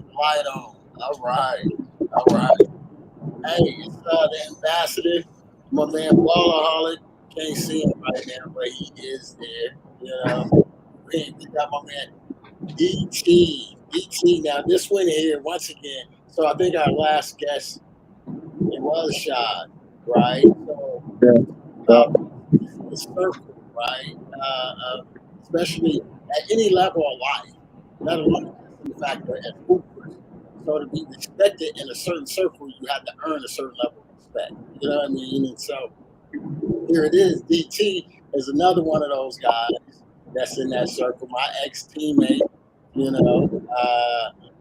Right on. All right. All right. Hey, it's the ambassador, my man Ballaholic. Can't see him right now, but he is there. You know, we got my man DT. DT. Now this one here once again. So I think our last guest it was Shad, right? So Yeah. uh, the circle, right? Especially at any level of life, let alone just in the fact that as hoopers. So to be respected in a certain circle, you have to earn a certain level of respect. You know what I mean? And so here it is. DT is another one of those guys that's in that circle. My ex teammate, you know,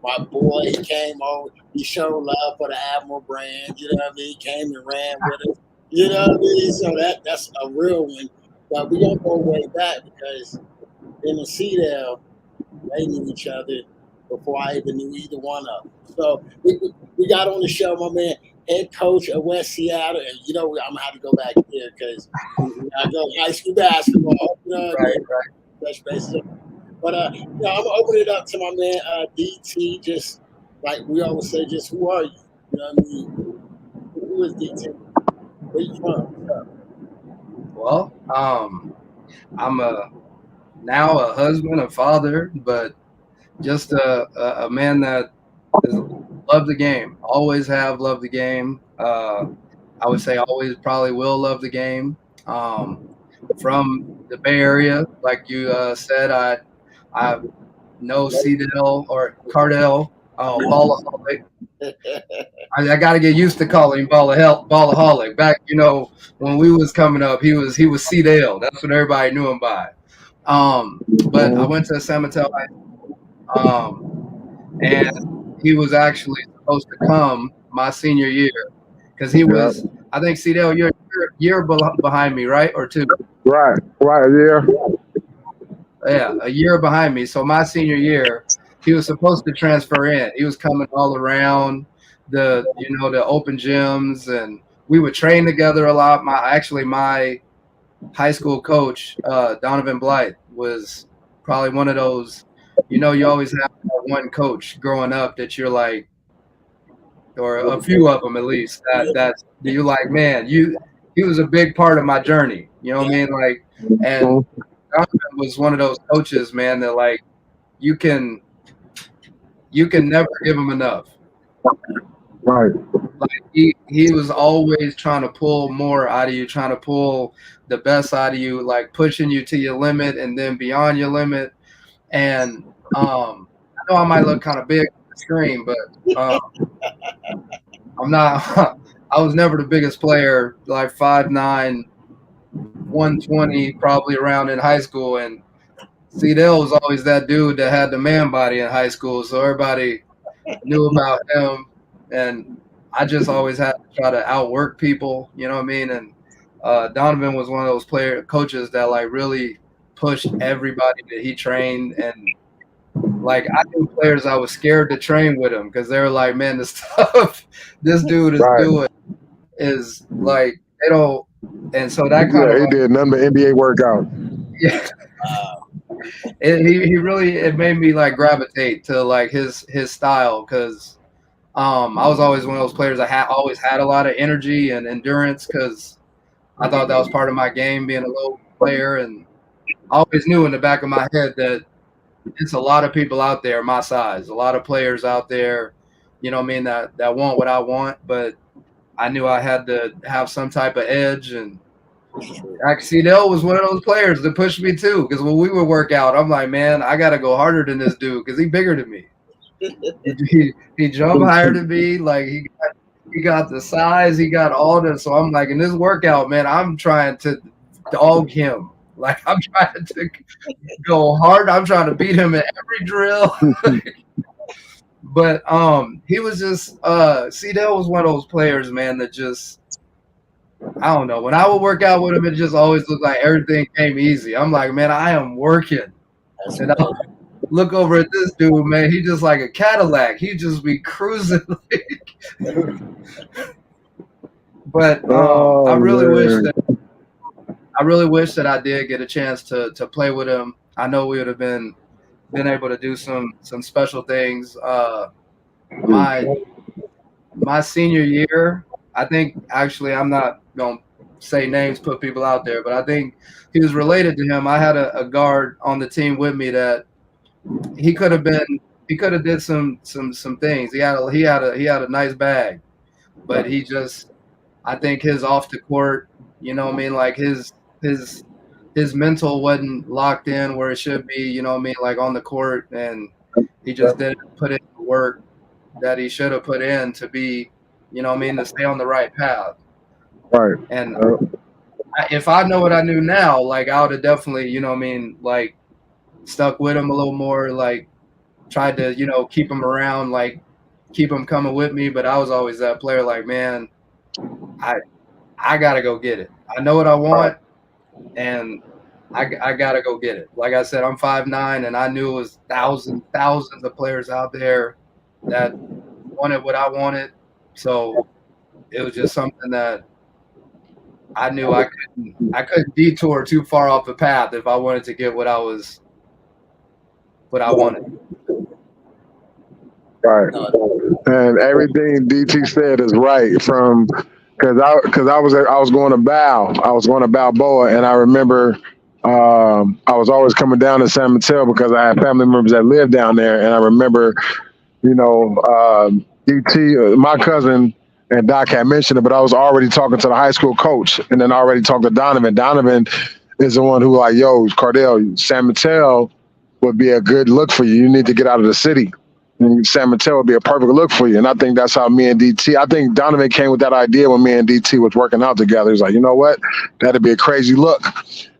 my boy, he came over, he showed love for the Admiral brand. You know what I mean? He came and ran with us. You know what I mean? So that's a real one. But we don't go way back because in the CDL, they knew each other before I even knew either one of them. So we got on the show, my man, head coach of West Seattle, and you know I'm gonna have to go back there because I go high school basketball. You know what I Right, mean? Touch bases. But I'm gonna open it up to my man DT. Just like we always say, just who are you? You know what I mean? Who is DT? Where you from? What's up? Well, I'm now a husband, a father, but just a man that is love the game. Always have loved the game. I would say always probably will love the game. From the Bay Area, like you said, I know Cedell or Cardell, Ballaholic. I got to get used to calling him Ballaholic. Back, when we was coming up, he was Cedell. That's what everybody knew him by. But I went to San Mateo and he was actually supposed to come my senior year because he Yeah. was. I think Cedell, you're a year behind me, right, or two? Right. Right. Yeah. Yeah, a year behind me. So my senior year, he was supposed to transfer in. He was coming all around the open gyms, and we would train together a lot. My high school coach, Donovan Blight, was probably one of those. You always have that one coach growing up that you're like, or a few of them at least, that you like, man, he was a big part of my journey. You know what I Yeah, mean? Like, and Mhm. Donovan was one of those coaches, man, that like you can you can never give him enough. Right. Like he was always trying to pull more out of you, trying to pull the best out of you, like pushing you to your limit and then beyond your limit. And I know I might look kind of big on the screen, but I'm not. I was never the biggest player, like 5'9", 120, probably around in high school. And Cedell was always that dude that had the man body in high school, so everybody knew about him. And I just always had to try to outwork people, you know what I mean? And Donovan was one of those coaches that like really pushed everybody that he trained. And like I knew players I was scared to train with him because they were like, man, the stuff this dude is Right. doing is like they don't. And so that kind Yeah. of He like, did nothing but NBA workout. yeah, it made me like gravitate to like his style because I was always one of those players that always had a lot of energy and endurance because I thought that was part of my game being a low player. And I always knew in the back of my head that it's a lot of people out there my size, a lot of players out there, you know what I mean, that want what I want, but I knew I had to have some type of edge. And Axel was one of those players that pushed me too because when we would work out, I'm like, man, I got to go harder than this dude because he's bigger than me. He jumped higher than me. Like he got the size, he got all this. So I'm like, in this workout, man, I'm trying to dog him. Like I'm trying to go hard. I'm trying to beat him in every drill. But he was just Cedell was one of those players, man, that just I don't know. When I would work out with him, it just always looked like everything came easy. I'm like, man, I am working. that's And I look over at this dude, man. He just like a Cadillac. He just be cruising. But Oh man. I really wish that I did get a chance to play with him. I know we would have been able to do some special things. My senior year, I think actually I'm not gonna say names, put people out there, but I think he was related to him. I had a guard on the team with me that he could have did some things. He had a nice bag, but he just, I think his off the court, you know what I mean, like his mental wasn't locked in where it should be, you know what I mean, like on the court, and he just didn't put in the work that he should have put in to be, you know what I mean, to stay on the right path. Right. And if I know what I knew now, like I would have definitely, you know what I mean, like stuck with him a little more, like tried to, you know, keep him around, like keep him coming with me. But I was always that player, like, man, I gotta go get it. I know what I want, and I gotta go get it. Like I said, I'm 5'9", and I knew it was thousands of players out there that wanted what I wanted. So it was just something that I knew I couldn't detour too far off the path if I wanted to get what I wanted. Right. And everything DT said is right. From because I was going to Balboa, and I remember I was always coming down to San Mateo because I had family members that lived down there, and I remember, you know, DT, my cousin and Doc had mentioned it, but I was already talking to the high school coach, and then already talked to Donovan. Donovan is the one who like, yo, Cardell, San Mateo would be a good look for you. You need to get out of the city. And San Mateo would be a perfect look for you. And I think that's how me and DT, I think Donovan came with that idea when me and DT was working out together. He's like, you know what? That'd be a crazy look.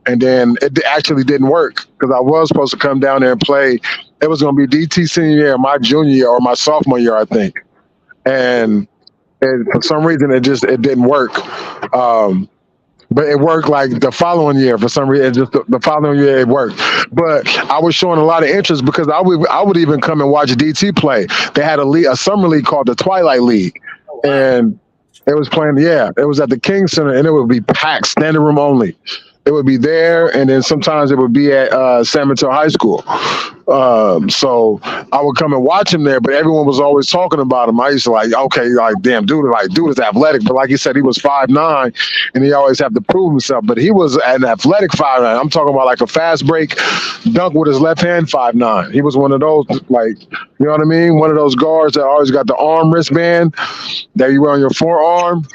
And then it actually didn't work because I was supposed to come down there and play. It was going to be DT senior year, my junior year, or my sophomore year, I think. And for some reason, it didn't work. But it worked like the following year. For some reason, just the following year it worked. But I was showing a lot of interest because I would even come and watch DT play. They had a summer league called the Twilight League, and it was playing. Yeah, it was at the King Center, and it would be packed, standing room only. It would be there, and then sometimes it would be at San Mateo High School. So I would come and watch him there, but everyone was always talking about him. I used to like, okay, like, damn, dude is athletic. But like you said, he was 5'9", and he always had to prove himself. But he was an athletic 5'9". I'm talking about like a fast break dunk with his left hand 5'9". He was one of those, like, you know what I mean? One of those guards that always got the arm wristband that you wear on your forearm.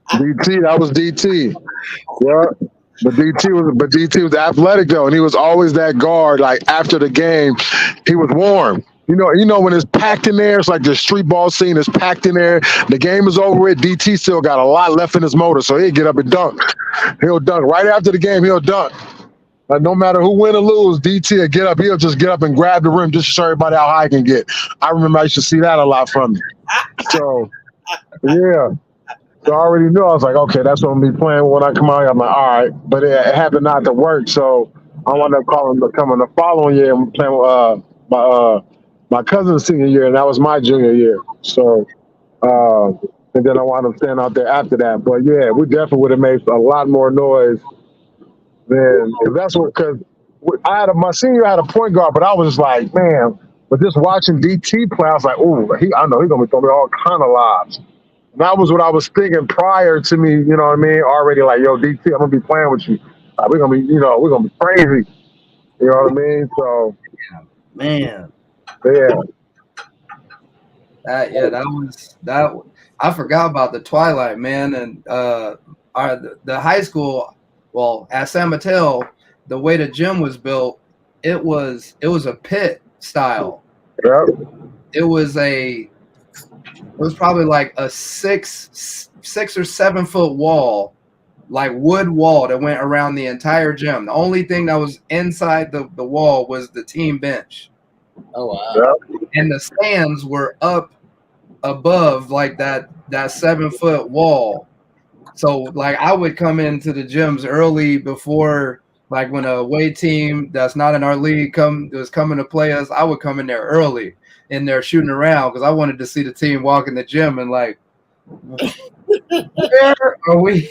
DT, that was DT. Yeah. But DT was athletic though, and he was always that guard. Like after the game, he was warm. You know when it's packed in there, it's like the Streetball scene is packed in there. The game is over with. DT still got a lot left in his motor, so he'll get up and dunk. He'll dunk right after the game. He'll dunk. Like no matter who win or lose, DT will get up. He'll just get up and grab the rim just to show everybody how high he can get. I remember I used to see that a lot from him. So yeah. So I already knew. I was like, okay, that's what I'm going to be playing when I come out. I'm like, all right. But it happened not to work. So I wound up coming the following year and playing with my cousin's senior year, and that was my junior year. So, and then I wound up staying out there after that. But yeah, we definitely would have made a lot more noise than, because my senior year I had a point guard, but I was just like, man, but just watching DT play, I was like, ooh, I know he's going to be throwing me all kind of lobs. That was what I was thinking prior to me, you know what I mean? Already like, yo, DT, I'm going to be playing with you. We're going to be crazy. You know what I mean? So. Man. Yeah. That I forgot about the Twilight, man. And the high school, well, at San Mateo, the way the gym was built, it was a pit style. Yep. It was probably like a 6 or 7 foot wall, like wood wall that went around the entire gym. The only thing that was inside the wall was the team bench. Oh wow! And the stands were up above like that 7 foot wall. So like I would come into the gyms early before, like when a away team that's not in our league was coming to play us, I would come in there early. In there shooting around because I wanted to see the team walk in the gym and like, where are we?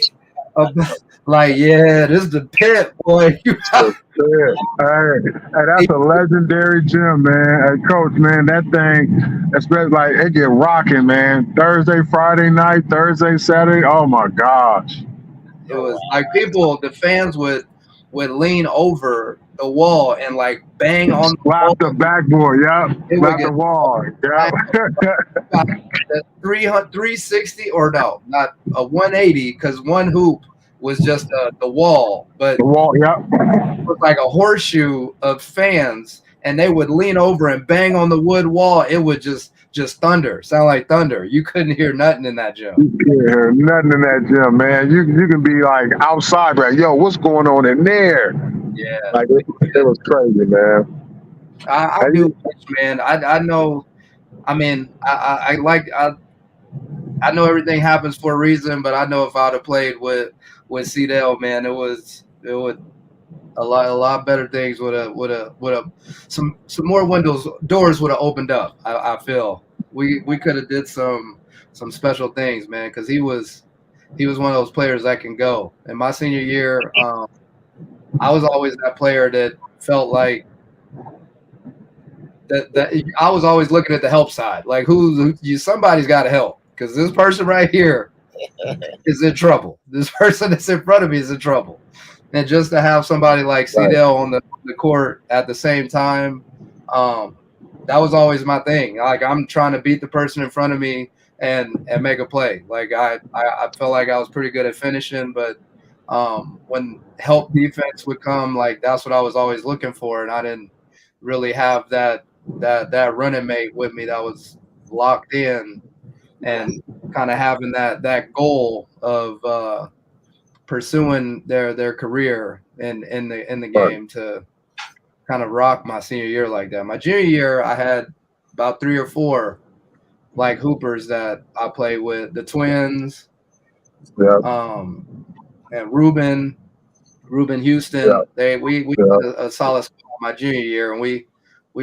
Like, yeah, this is the pit, boy. Shit. Hey, that's a legendary gym, man. Hey, coach, man, that thing, especially like it get rocking, man. Thursday, Friday night, Thursday, Saturday. Oh my gosh. It was like people, the fans would lean over the wall and like bang on the Slap wall. the backboard, yep. It would Slap the get wall, slammed. yep. The 300, 360 or no, not a 180 because one hoop was just the wall, but The wall, yep. it was like a horseshoe of fans, and they would lean over and bang on the wood wall. It would just thunder, sound like thunder. You couldn't hear nothing in that gym. You can't hear nothing in that gym, man. You can be like outside, like, yo, what's going on in there? Yeah, Like it was crazy, man. I And do, man. I know. I mean, I know everything happens for a reason, but I know if I'd have played with CDL, man, it would a lot better things would have some more doors would have opened up. I feel we could have did some special things, man, because he was one of those players that can go. In my senior year, I was always that player that felt like that I was always looking at the help side, like somebody's got to help because this person right here is in trouble. This person that's in front of me is in trouble. And just to have somebody like CDL on the court at the same time, that was always my thing. Like I'm trying to beat the person in front of me and make a play. Like I felt like I was pretty good at finishing, but when help defense would come, like that's what I was always looking for, and I didn't really have that running mate with me that was locked in and kind of having that goal of pursuing their career in the game to kind of rock my senior year like that. My junior year, I had about 3 or 4 like hoopers that I played with, the twins, and Ruben Houston. We did a solid squad my junior year, and we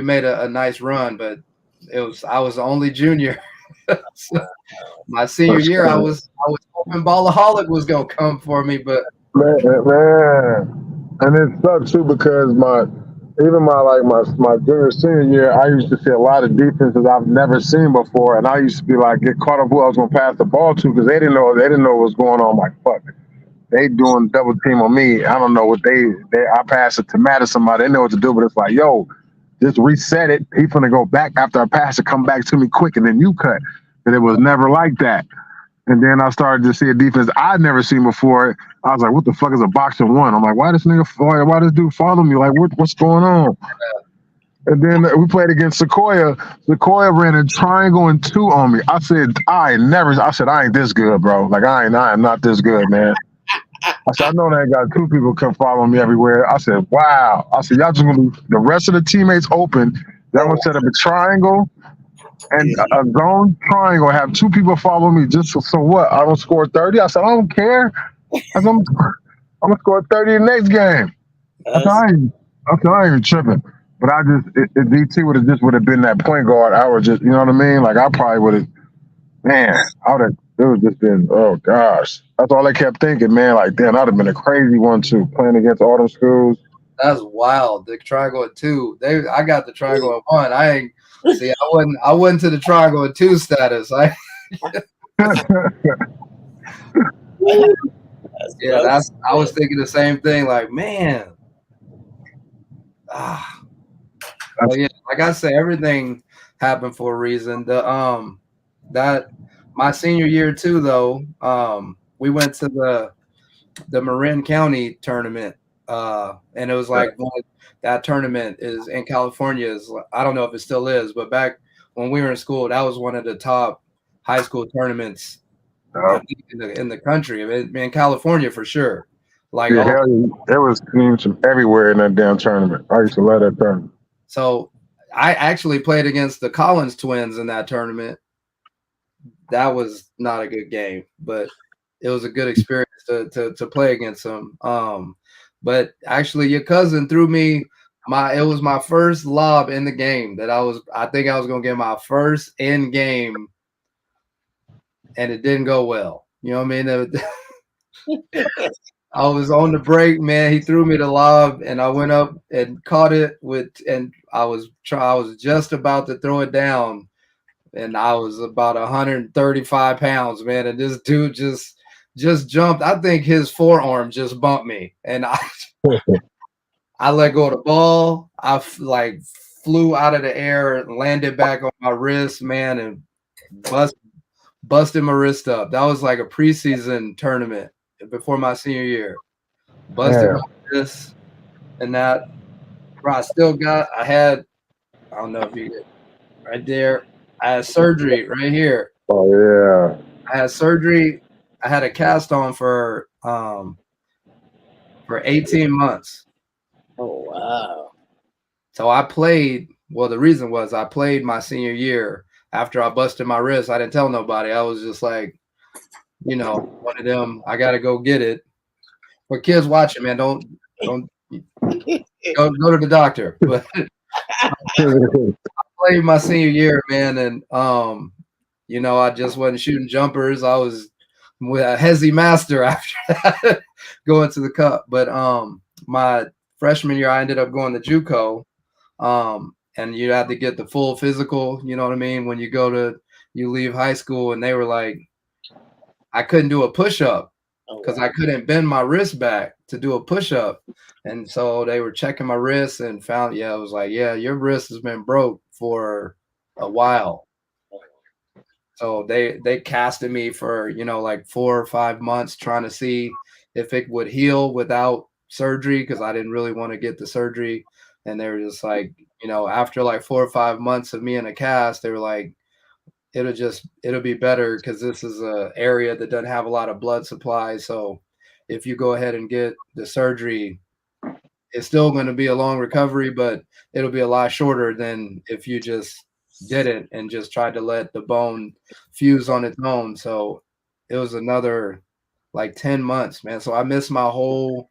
made a nice run, but I was the only junior. So my senior year, I was hoping Ballaholic was gonna come for me, but man, and it sucks too because my junior senior year, I used to see a lot of defenses I've never seen before, and I used to be like get caught up who I was gonna pass the ball to because they didn't know what was going on. I'm like, fuck, they doing double team on me. I don't know what I pass it to Matt or somebody. They know what to do, but it's like, yo, just reset it. He's gonna go back after I pass it, come back to me quick, and then you cut. And it was never like that. And then I started to see a defense I'd never seen before. I was like, what the fuck is a boxing one? I'm like, why this dude follow me? Like, what's going on? And then we played against Sequoia. Sequoia ran a triangle and 2 on me. I said, I ain't this good, bro. Like, I am not this good, man. I said, I know they got 2 people come follow me everywhere. I said, wow. I said, y'all just gonna leave the rest of the teammates open. Y'all gonna set up a triangle and a zone triangle, have 2 people follow me just so what? I don't score 30? I said, I don't care. I'm gonna score 30 in the next game. I ain't even tripping. But if DT would have been that point guard, I would just, you know what I mean? Like I probably would have, man, it would just been, oh gosh. That's all I kept thinking, man. Like, damn, I'd have been a crazy one too, playing against all them schools. That's wild. The triangle at 2. I got the triangle at 1. I wasn't to the triangle at 2 status. I was thinking the same thing. Like, man, well, yeah. Like I said, everything happened for a reason. That my senior year too, though. We went to the Marin County tournament, and it was like that tournament is in California. I don't know if it still is, but back when we were in school, that was one of the top high school tournaments in the country. I mean, in California for sure. Like there was teams from everywhere in that damn tournament. I used to love that tournament. So I actually played against the Collins twins in that tournament. That was not a good game, but it was a good experience to play against them. But actually, your cousin threw me it was my first lob in the game that I think I was gonna get my first in game, and it didn't go well. You know what I mean? I was on the break, man. He threw me the lob, and I went up and caught it and I was just about to throw it down, and I was about 135 pounds, man. And this dude just jumped. I think his forearm just bumped me, and I let go of the ball. Like flew out of the air, landed back on my wrist, man, and busted my wrist up. That was like a preseason tournament before my senior year. Busted my wrist and that. Bro, I don't know if you get right there. I had surgery right here. Oh yeah. I had surgery. I had a cast on for 18 months. Oh wow. So I played. Well, the reason was I played my senior year after I busted my wrist. I didn't tell nobody. I was just like, one of them. I got to go get it. For kids watching, man, don't go to the doctor. But I played my senior year, man, and I just wasn't shooting jumpers. I was with a hezzy master after that, going to the cup. But my freshman year, I ended up going to JUCO. And you had to get the full physical, you know what I mean? When you leave high school, and they were like, I couldn't do a push-up because I couldn't bend my wrist back to do a push-up. And so they were checking my wrist and found, it was like, yeah, your wrist has been broke for a while. So they casted me for, like 4 or 5 months trying to see if it would heal without surgery, because I didn't really want to get the surgery. And they were just like, after like 4 or 5 months of me in a cast, they were like, it'll be better because this is a area that doesn't have a lot of blood supply. So if you go ahead and get the surgery, it's still going to be a long recovery, but it'll be a lot shorter than if you just didn't and just tried to let the bone fuse on its own. So it was another like 10 months, man. So I missed my whole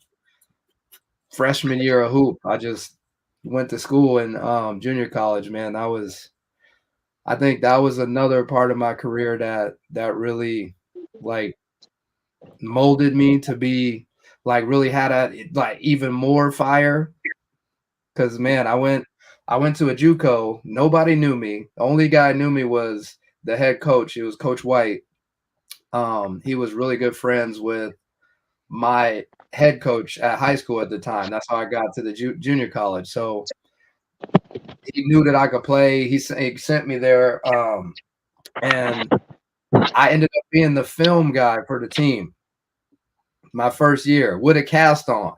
freshman year of hoop. I just went to school in junior college, man. I think that was another part of my career that really like molded me to be like really had like even more fire. Cause man, I went to a JUCO. Nobody knew me. The only guy who knew me was the head coach. He was Coach White. He was really good friends with my head coach at high school at the time. That's how I got to the junior college. So he knew that I could play. He sent me there, and I ended up being the film guy for the team my first year with a cast on.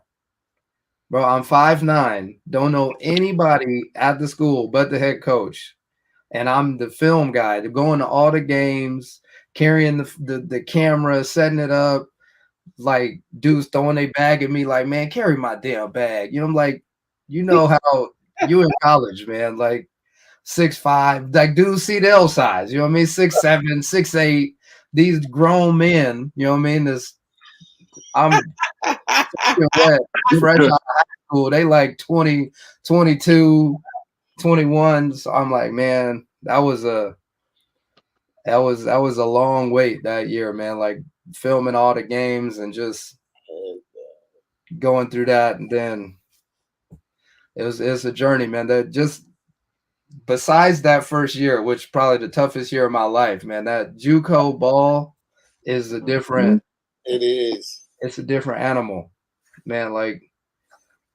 Bro, I'm 5'9", don't know anybody at the school but the head coach, and I'm the film guy. They're going to all the games, carrying the camera, setting it up. Like dudes throwing a bag at me, like, man, carry my damn bag. I'm like, how you in college, man, like 6'5", like dudes CDL size, you know what I mean? 6'7", 6'8", these grown men, you know what I mean? I'm wet, fresh out of high school. They like 20, 22, 21. So I'm like, man, that was a long wait that year, man. Like filming all the games and just going through that, and then it's a journey, man. That just besides that first year, which probably the toughest year of my life, man. That JUCO ball is a different. It is. It's a different animal, man. Like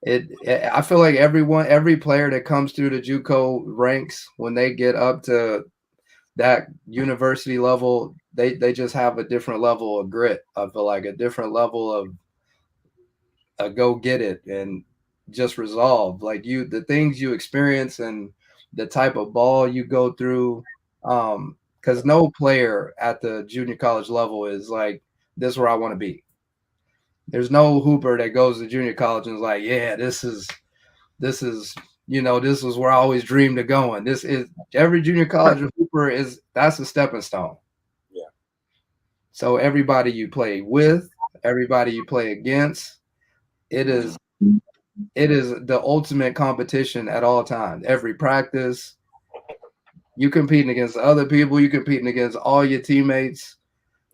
I feel like every player that comes through the JUCO ranks, when they get up to that university level, they just have a different level of grit. I feel like a different level of a go get it and just resolve. Like the things you experience and the type of ball you go through. Because no player at the junior college level is like, this is where I want to be. There's no hooper that goes to junior college and is like, yeah, this is this is where I always dreamed of going. This is every junior college hooper that's a stepping stone. Yeah. So everybody you play with, everybody you play against, it is the ultimate competition at all times. Every practice, you competing against other people, you competing against all your teammates.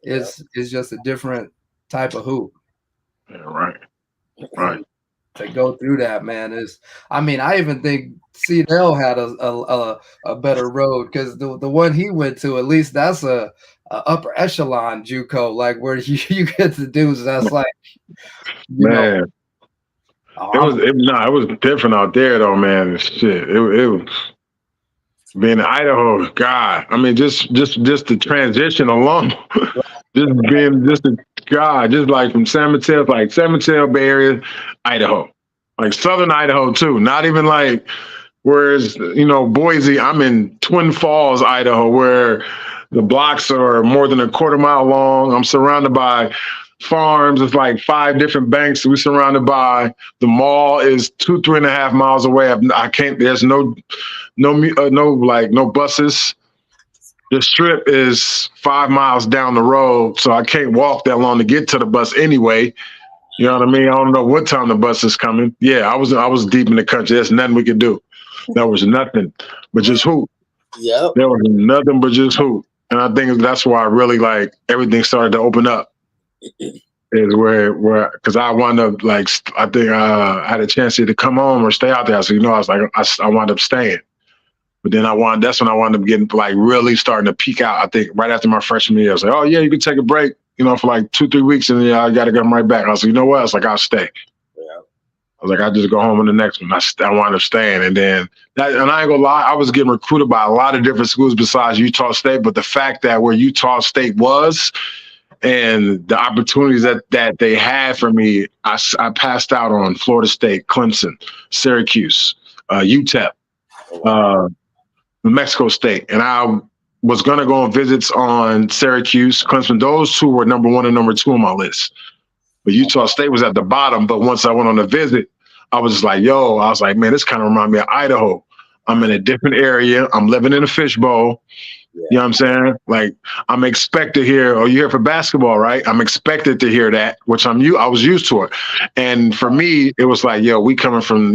It's just a different type of hoop. Yeah, right. Right. To go through that, man, is I mean, I even think CDL had a better road because the one he went to, at least that's a upper echelon JUCO, like where you get to do that's like Man. It was different out there though, man. Shit. It was being in Idaho, God. I mean, just the transition alone. just being just a God, just like from San Mateo, like San Mateo Bay Area, Idaho. Like southern Idaho too. Not even like whereas, Boise, I'm in Twin Falls, Idaho, where the blocks are more than a quarter mile long. I'm surrounded by farms. It's like 5 different banks we're surrounded by. The mall is 2-3.5 miles away. I can't. There's no buses. The strip is 5 miles down the road, so I can't walk that long to get to the bus anyway. You know what I mean? I don't know what time the bus is coming. Yeah, I was deep in the country. There's nothing we could do. There was nothing but just hoop. Yep. There was nothing but just hoop. And I think that's why I really like everything started to open up. Is where because I wound up I think I had a chance to come home or stay out there. So I was like I wound up staying. But then that's when I wound up getting like really starting to peak out. I think right after my freshman year, I was like, oh yeah, you can take a break, for like 2-3 weeks, and I got to come right back. I was like, you know what? I was like, I'll stay. Yeah. I was like, I'll just go home in the next one. I wound up staying, and then and I ain't gonna lie, I was getting recruited by a lot of different schools besides Utah State. But the fact that where Utah State was, and the opportunities that they had for me, I passed out on Florida State, Clemson, Syracuse, UTEP. New Mexico State, and I was going to go on visits on Syracuse, Clemson. Those 2 were number 1 and number 2 on my list. But Utah State was at the bottom. But once I went on a visit, I was just like, man, this kind of reminds me of Idaho. I'm in a different area. I'm living in a fishbowl. Yeah. You know what I'm saying? Like, I'm expected to hear, you're here for basketball, right? I'm expected to hear that, which I was used to it. And for me, it was like, we coming from,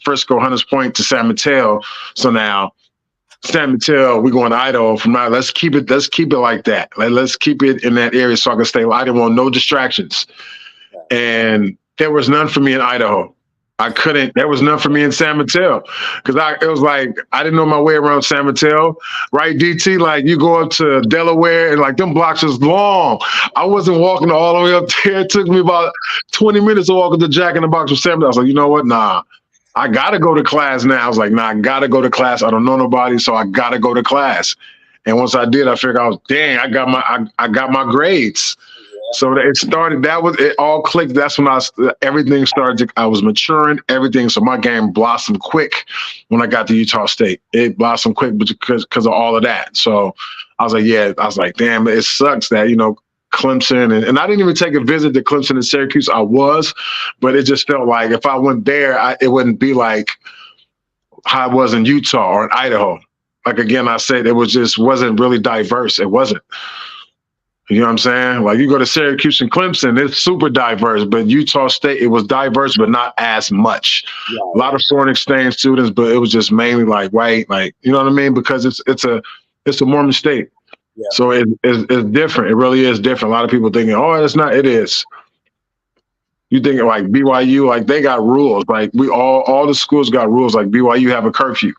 Frisco, Hunters Point to San Mateo. So now, San Mateo, we going to Idaho from now. Let's keep it like that. Let's keep it in that area so I can stay. I didn't want no distractions. And there was none for me in Idaho. There was none for me in San Mateo. Because it was like, I didn't know my way around San Mateo. Right, DT? Like, you go up to Delaware and like them blocks is long. I wasn't walking all the way up there. It took me about 20 minutes to walk up to Jack in the Box with San Mateo. I was like, you know what? Nah. I got to go to class now. I was like, I got to go to class. I don't know nobody, so I got to go to class. And once I did, I figured I got my grades. Yeah. So it started, it all clicked. That's when everything started. I was maturing, everything. So my game blossomed quick when I got to Utah State. It blossomed quick because of all of that. So I was like, damn, it sucks that, Clemson, and I didn't even take a visit to Clemson and Syracuse. I was, but it just felt like if I went there, it wouldn't be like how I was in Utah or in Idaho. Like, again, I said, wasn't really diverse. It wasn't. You know what I'm saying? Like, you go to Syracuse and Clemson, it's super diverse, but Utah State, it was diverse, but not as much. Yeah. A lot of foreign exchange students, but it was just mainly like white, like, you know what I mean? Because it's a Mormon state. Yeah. So it's different. It really is different. A lot of people thinking, it's not. It is. You think like BYU, like they got rules. Like all the schools got rules. Like BYU have a curfew.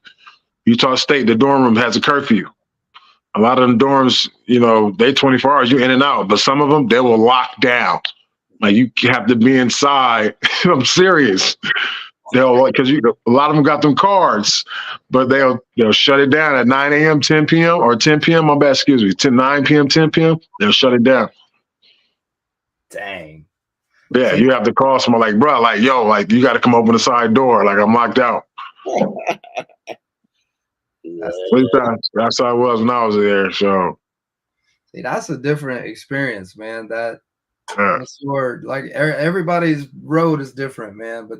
Utah State, the dorm room has a curfew. A lot of them dorms, they 24 hours, you in and out. But some of them, they will lock down. Like you have to be inside. I'm serious. Because a lot of them got them cards, but they'll shut it down at 9 a.m., 10 p.m. or 10 p.m. My bad, excuse me, 9 p.m., 10 p.m. They'll shut it down. Dang. Yeah, you have to call someone like, bro, like, yo, like you got to come open the side door. Like I'm locked out. That's how I was when I was there. So, see, that's a different experience, man. That's where like everybody's road is different, man. But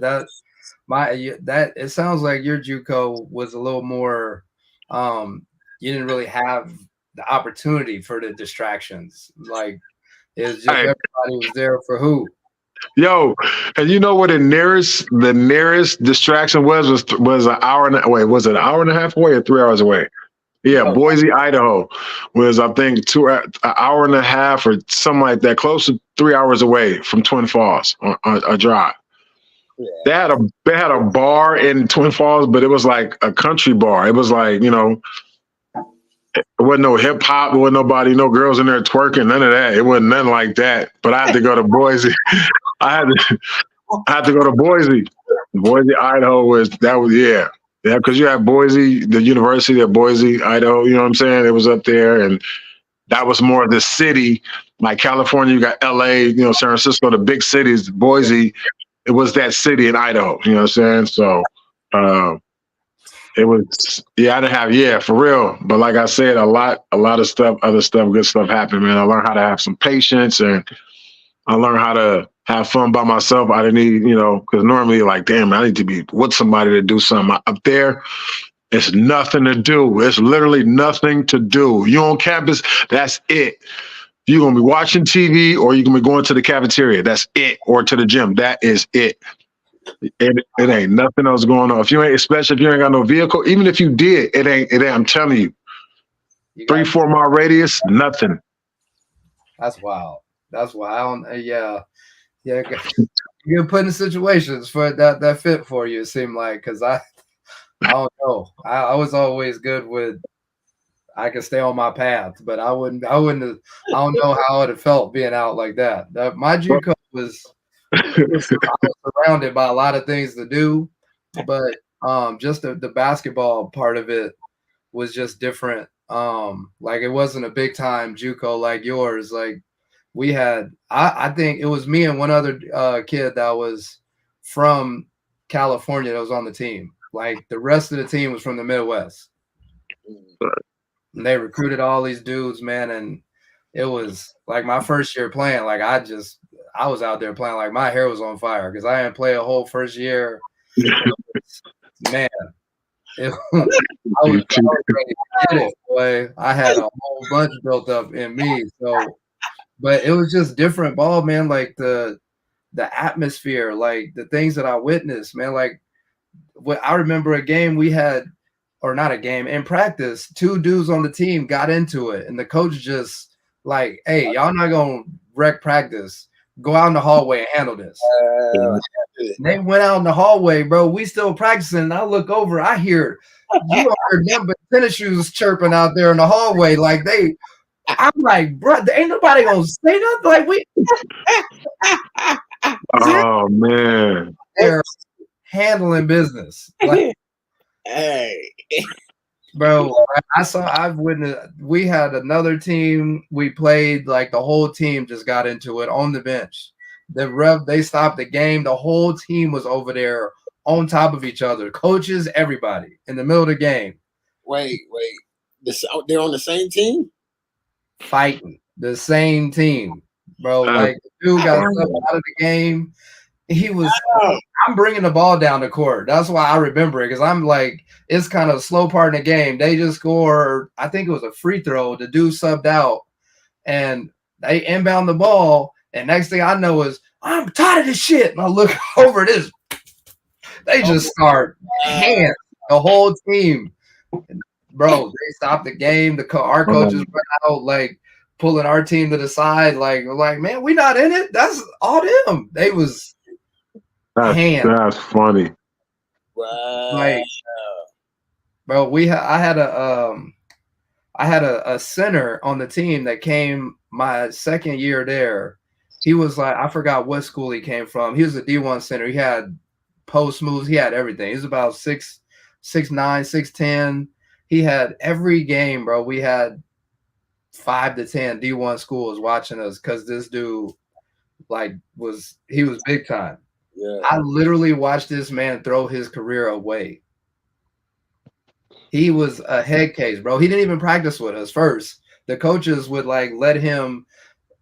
it sounds like your JUCO was a little more. You didn't really have the opportunity for the distractions. Like it was just everybody was there for who. Yo, and you know what the nearest distraction was an hour and wait, was it an hour and a half away or 3 hours away? Yeah, Oh, Boise, Idaho was I think an hour and a half or something like that, close to 3 hours away from Twin Falls on a drive. Yeah. They had a bar in Twin Falls, but it was like a country bar. It was like, it wasn't no hip hop, it wasn't nobody, no girls in there twerking, none of that. It wasn't nothing like that. But I had to go to Boise. I had to I had to go to Boise. Boise, Idaho yeah. Yeah, because you have Boise, the University of Boise, Idaho, you know what I'm saying? It was up there and that was more of the city. Like California, you got LA, San Francisco, the big cities. Boise, it was that city in Idaho, you know what I'm saying? So it was, I didn't have, for real. But like I said, a lot of stuff, other stuff, good stuff happened, man. I learned how to have some patience and I learned how to have fun by myself. I didn't need, because normally like, damn, I need to be with somebody to do something. Up there, it's nothing to do. It's literally nothing to do. You on campus, that's it. You're going to be watching TV or you're going to be going to the cafeteria. That's it. Or to the gym. That is it. It ain't nothing else going on. Especially if you ain't got no vehicle, even if you did, it ain't, I'm telling you, 3-4 mile radius, nothing. That's wild. That's wild. Yeah. You're put in situations for that fit for you. It seemed like because I don't know. I was always good with. I could stay on my path, but I wouldn't. I don't know how it felt being out like that. My JUCO was. I was surrounded by a lot of things to do, but just the basketball part of it was just different. Like it wasn't a big time JUCO like yours. Like we had, I think it was me and one other kid that was from California that was on the team. Like the rest of the team was from the Midwest. And they recruited all these dudes, man, and it was like my first year playing. Like I was out there playing like my hair was on fire because I didn't play a whole first year. Man, I was ready to get it, boy. I had a whole bunch built up in me. So, but it was just different ball, man. Like the atmosphere, like the things that I witnessed, man. Like what I remember a game we had, or not a game, in practice, 2 dudes on the team got into it, and the coach just like, hey, y'all not gonna wreck practice. Go out in the hallway and handle this. They went out in the hallway, bro. We still practicing. And I look over, I hear you heard nothing but tennis shoes chirping out there in the hallway. Like I'm like, bro, ain't nobody gonna say nothing. Like we Oh man. They're handling business. Like, Hey. bro, I've witnessed, we had another team we played, like the whole team just got into it on the bench. The ref, they stopped the game. The whole team was over there on top of each other. Coaches, everybody in the middle of the game. Wait. They're on the same team? Fighting. The same team. Bro, like the dude got stuff out of the game. He was I'm bringing the ball down the court. That's why I remember it, because I'm like, it's kind of a slow part in the game. They just scored, I think it was a free throw. The dude subbed out and they inbound the ball. And next thing I know is I'm tired of this shit. And I look over this. They just start hands, the whole team. Bro, they stopped the game. Our coaches went out like pulling our team to the side, like man, we not in it. That's all them. They was hands. That's funny. Wow. Like, bro, I had a center on the team that came my second year there. He was like, I forgot what school he came from. He was a D1 center. He had post moves. He had everything. He was about 6'9", 6'10". He had every game, bro. We had 5 to 10 D1 schools watching us because this dude he was big time. Yeah. I literally watched this man throw his career away. He was a head case, bro. He didn't even practice with us first. The coaches would like let him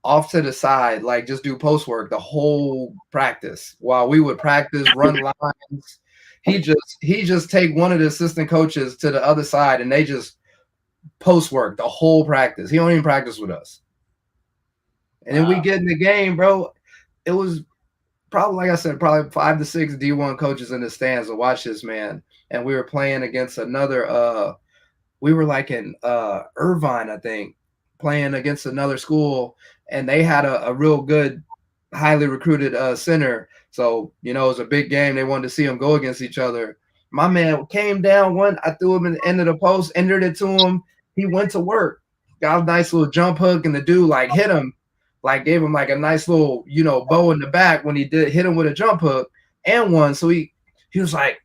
off to the side, like just do post work the whole practice while we would practice, run lines. He just take one of the assistant coaches to the other side and they just post work the whole practice. He don't even practice with us. And then we get in the game, bro. It was probably, like I said, probably 5 to 6 D1 coaches in the stands to watch this man. And we were playing against another we were like in Irvine, I think, playing against another school, and they had a real good, highly recruited center. So it was a big game. They wanted to see them go against each other. My man came down one. I threw him in the end of the post, entered it to him. He went to work, got a nice little jump hook, and the dude like hit him, like gave him like a nice little bow in the back when he did hit him with a jump hook and one. So he was like,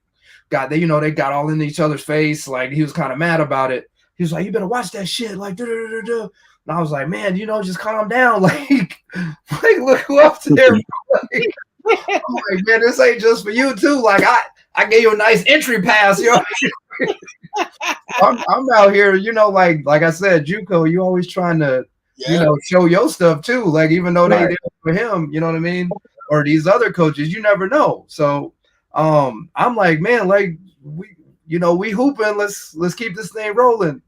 God, they got all in each other's face. Like he was kind of mad about it. He was like, you better watch that shit. Like, and I was like, man, just calm down. Like look who up there. Like, I'm like, man, this ain't just for you too. Like I gave you a nice entry pass, I'm out here, like I said, JUCO, you always trying to, show your stuff too. Like even though they did it for him, you know what I mean? Or these other coaches, you never know. So I'm like, man, like we hooping. Let's keep this thing rolling,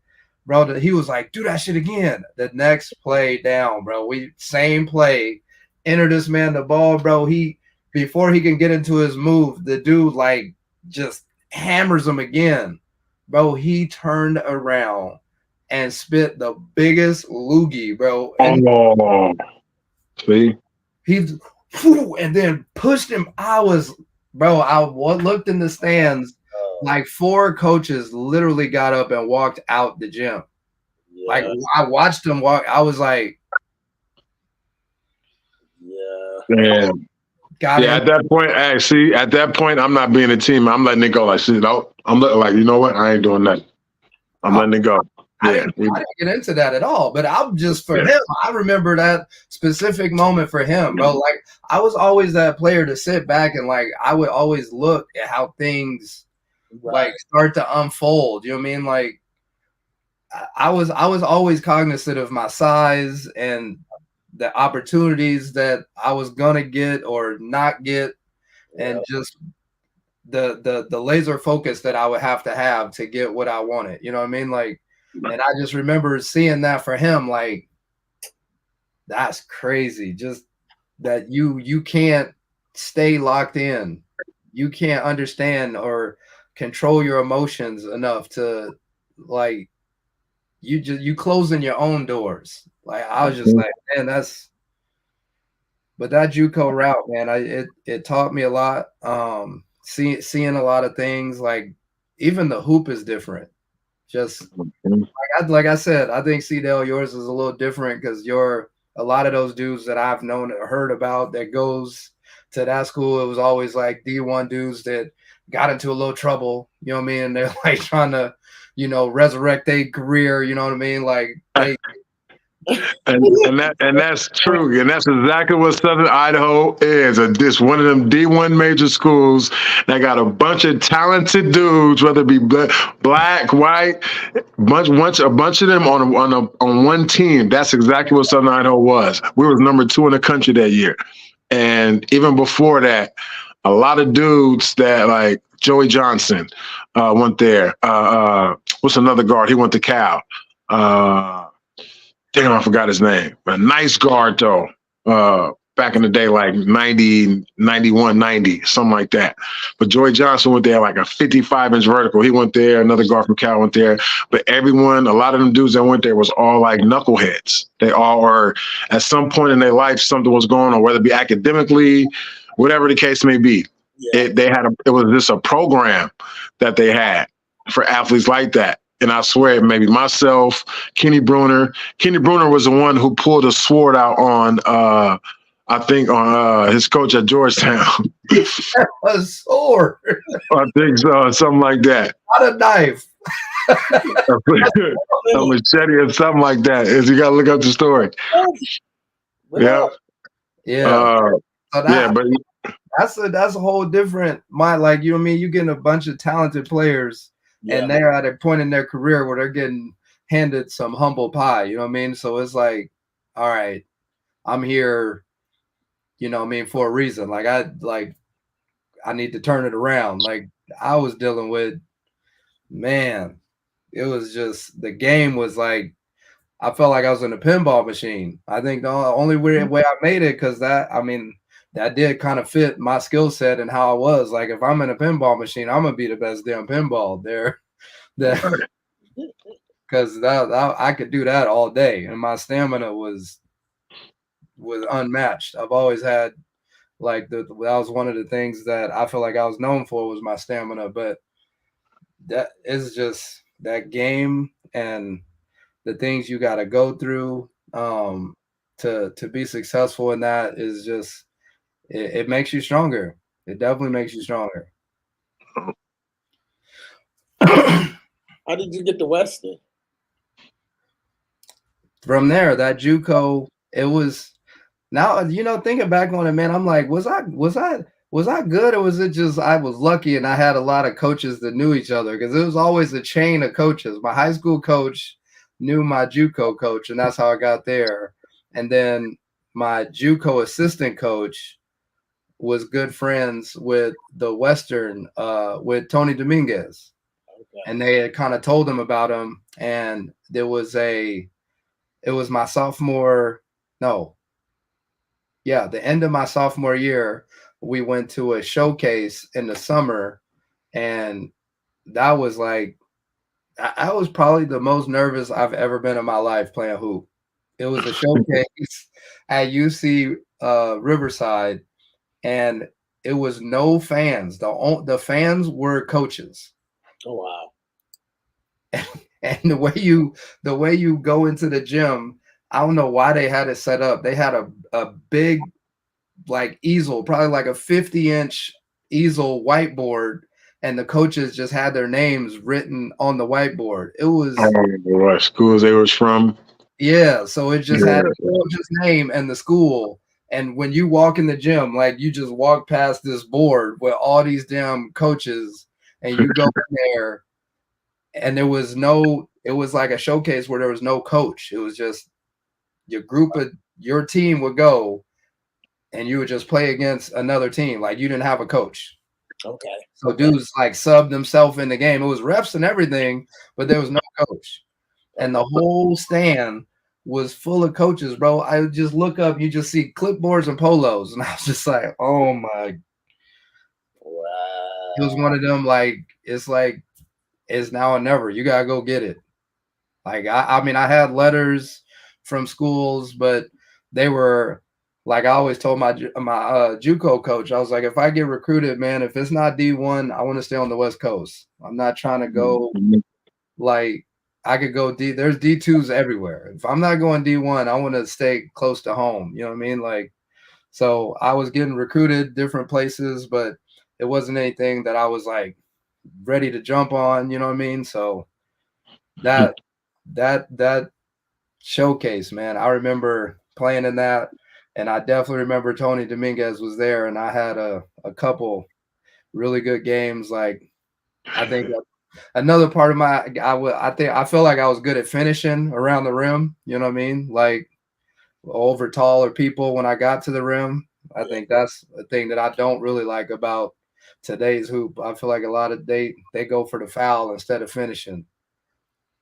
bro. He was like, do that shit again. The next play down, bro. Same play, enter this man the ball, bro. Before he can get into his move, the dude like just hammers him again, bro. He turned around and spit the biggest loogie, bro. And see, and then pushed him. I looked in the stands, like 4 coaches literally got up and walked out the gym. Yeah. Like I watched them walk. I was like, man. At that point, actually, at that point, I'm not being a team. I'm letting it go. Like, shit, I'm like, you know what? I ain't doing that. I'm letting it go. I didn't get into that at all, but I'm just for him. I remember that specific moment for him, bro. Like I was always that player to sit back and like I would always look at how things like start to unfold. You know what I mean? Like I was always cognizant of my size and the opportunities that I was gonna get or not get, and just the laser focus that I would have to get what I wanted. You know what I mean? Like, and I just remember seeing that for him, like, that's crazy. Just that you can't stay locked in. You can't understand or control your emotions enough to like you closing your own doors. Like I was just like, man, but that JUCO route, man, it taught me a lot. Seeing a lot of things, like even the hoop is different. Just like I said, I think CDL, yours is a little different because you're a lot of those dudes that I've known or heard about that goes to that school. It was always like D1 dudes that got into a little trouble, you know what I mean? And they're like trying to, resurrect their career, you know what I mean? Like they and that's true, and that's exactly what Southern Idaho is. Just one of them D1 major schools that got a bunch of talented dudes, whether it be black, white, a bunch of them on one team. That's exactly what Southern Idaho was. We were number 2 in the country that year, and even before that, a lot of dudes that like Joey Johnson went there. What's another guard? He went to Cal. Damn, I forgot his name. A nice guard, though. Back in the day, like 90, 91, 90, something like that. But Joey Johnson went there like a 55-inch vertical. He went there. Another guard from Cal went there. But a lot of them dudes that went there was all like knuckleheads. They all were, at some point in their life, something was going on, whether it be academically, whatever the case may be. Yeah. It was just a program that they had for athletes like that. And I swear, maybe myself, Kenny Bruner. Kenny Bruner was the one who pulled a sword out on, I think, on his coach at Georgetown. A sword. I think so, something like that. Not a knife. A machete or something like that. You got to look up the story. Yeah. But that's a whole different mind. Like, you know what I mean? You're getting a bunch of talented players. Yeah. And they're at a point in their career where they're getting handed some humble pie, you know what I mean? So it's like, all right, I'm here, you know what I mean, for a reason. Like I need to turn it around. Like I was dealing with, man, it was just, the game was like, I felt like I was in a pinball machine. I think the only way I made it, because that did kind of fit my skill set and how I was. Like, if I'm in a pinball machine, I'm gonna be the best damn pinball there. because that I could do that all day, and my stamina was unmatched. I've always had like that was one of the things that I feel like I was known for was my stamina, but that is just that game and the things you got to go through to be successful in that is just it makes you stronger. It definitely makes you stronger. How did you get to Western? From there, that JUCO, it was now thinking back on it, man. I'm like, was I good, or was it just I was lucky and I had a lot of coaches that knew each other? Because it was always a chain of coaches. My high school coach knew my JUCO coach, and that's how I got there. And then my JUCO assistant coach was good friends with the Western, with Tony Dominguez. Okay. And they had kind of told him about him. And it was my sophomore, the end of my sophomore year, we went to a showcase in the summer. And that was like, I was probably the most nervous I've ever been in my life playing hoop. It was a showcase at UC Riverside, and it was no fans. The fans were coaches. Oh wow! And the way you go into the gym, I don't know why they had it set up. They had a big like easel, probably like a 50-inch easel whiteboard, and the coaches just had their names written on the whiteboard. It was what schools they was from. Yeah, so it just had the coach's name and the school. And when you walk in the gym, like you just walk past this board with all these damn coaches, and you go in there, and it was like a showcase where there was no coach. It was just your team would go, and you would just play against another team. Like you didn't have a coach. Okay. So dudes like subbed themselves in the game. It was refs and everything, but there was no coach. And the whole stand was full of coaches, bro. I would just look up, you just see clipboards and polos, and I was just like, oh my. Wow. It was one of them, like, it's now or never. You gotta go get it. Like, I mean, I had letters from schools, but they were like, I always told my JUCO coach, I was like, if I get recruited, man, if it's not D1, I want to stay on the West Coast. I'm not trying to go like. I could go there's D2s everywhere. If I'm not going D1, I want to stay close to home. You know what I mean? Like, so I was getting recruited different places, but it wasn't anything that I was like ready to jump on. You know what I mean? So that showcase, man, I remember playing in that, and I definitely remember Tony Dominguez was there, and I had a couple really good games. Like, I think another part of I feel like I was good at finishing around the rim. You know what I mean? Like over taller people when I got to the rim. I think that's a thing that I don't really like about today's hoop. I feel like a lot of they go for the foul instead of finishing.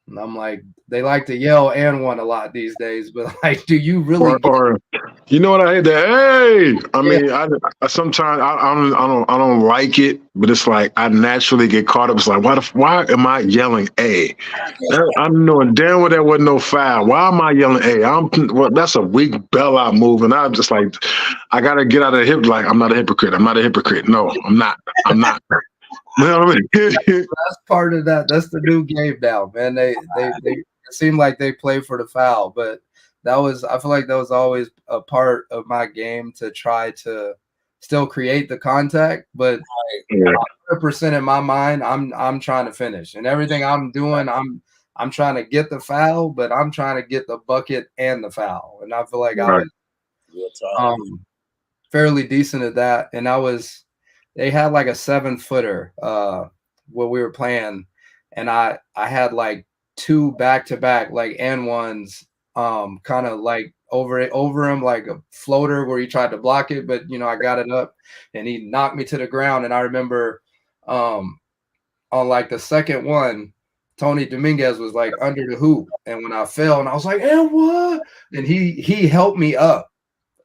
And I'm like, they like to yell and one a lot these days, but like, do you really? Or you know what I hate that? Hey, I mean, I sometimes I don't like it, but it's like I naturally get caught up. It's like, why am I yelling A? I'm knowing damn well there wasn't no foul. Why am I yelling A? That's a weak bailout move, and I'm just like, I gotta get out of the hip. Like, I'm not a hypocrite. I'm not a hypocrite. No, I'm not. You know what I mean? That's part of that. That's the new game now, man. They it seem like they play for the foul, but I feel like that was always a part of my game to try to still create the contact, but 100% in my mind, I'm trying to finish, and everything I'm doing, I'm trying to get the foul, but I'm trying to get the bucket and the foul, and I feel like I was fairly decent at that, and they had like a 7-footer where we were playing, and I had like 2 back-to-back like and ones kind of like over him like a floater where he tried to block it, but I got it up and he knocked me to the ground. And I remember on like the second one, Tony Dominguez was like under the hoop, and when I fell, and I was like, and what? And he helped me up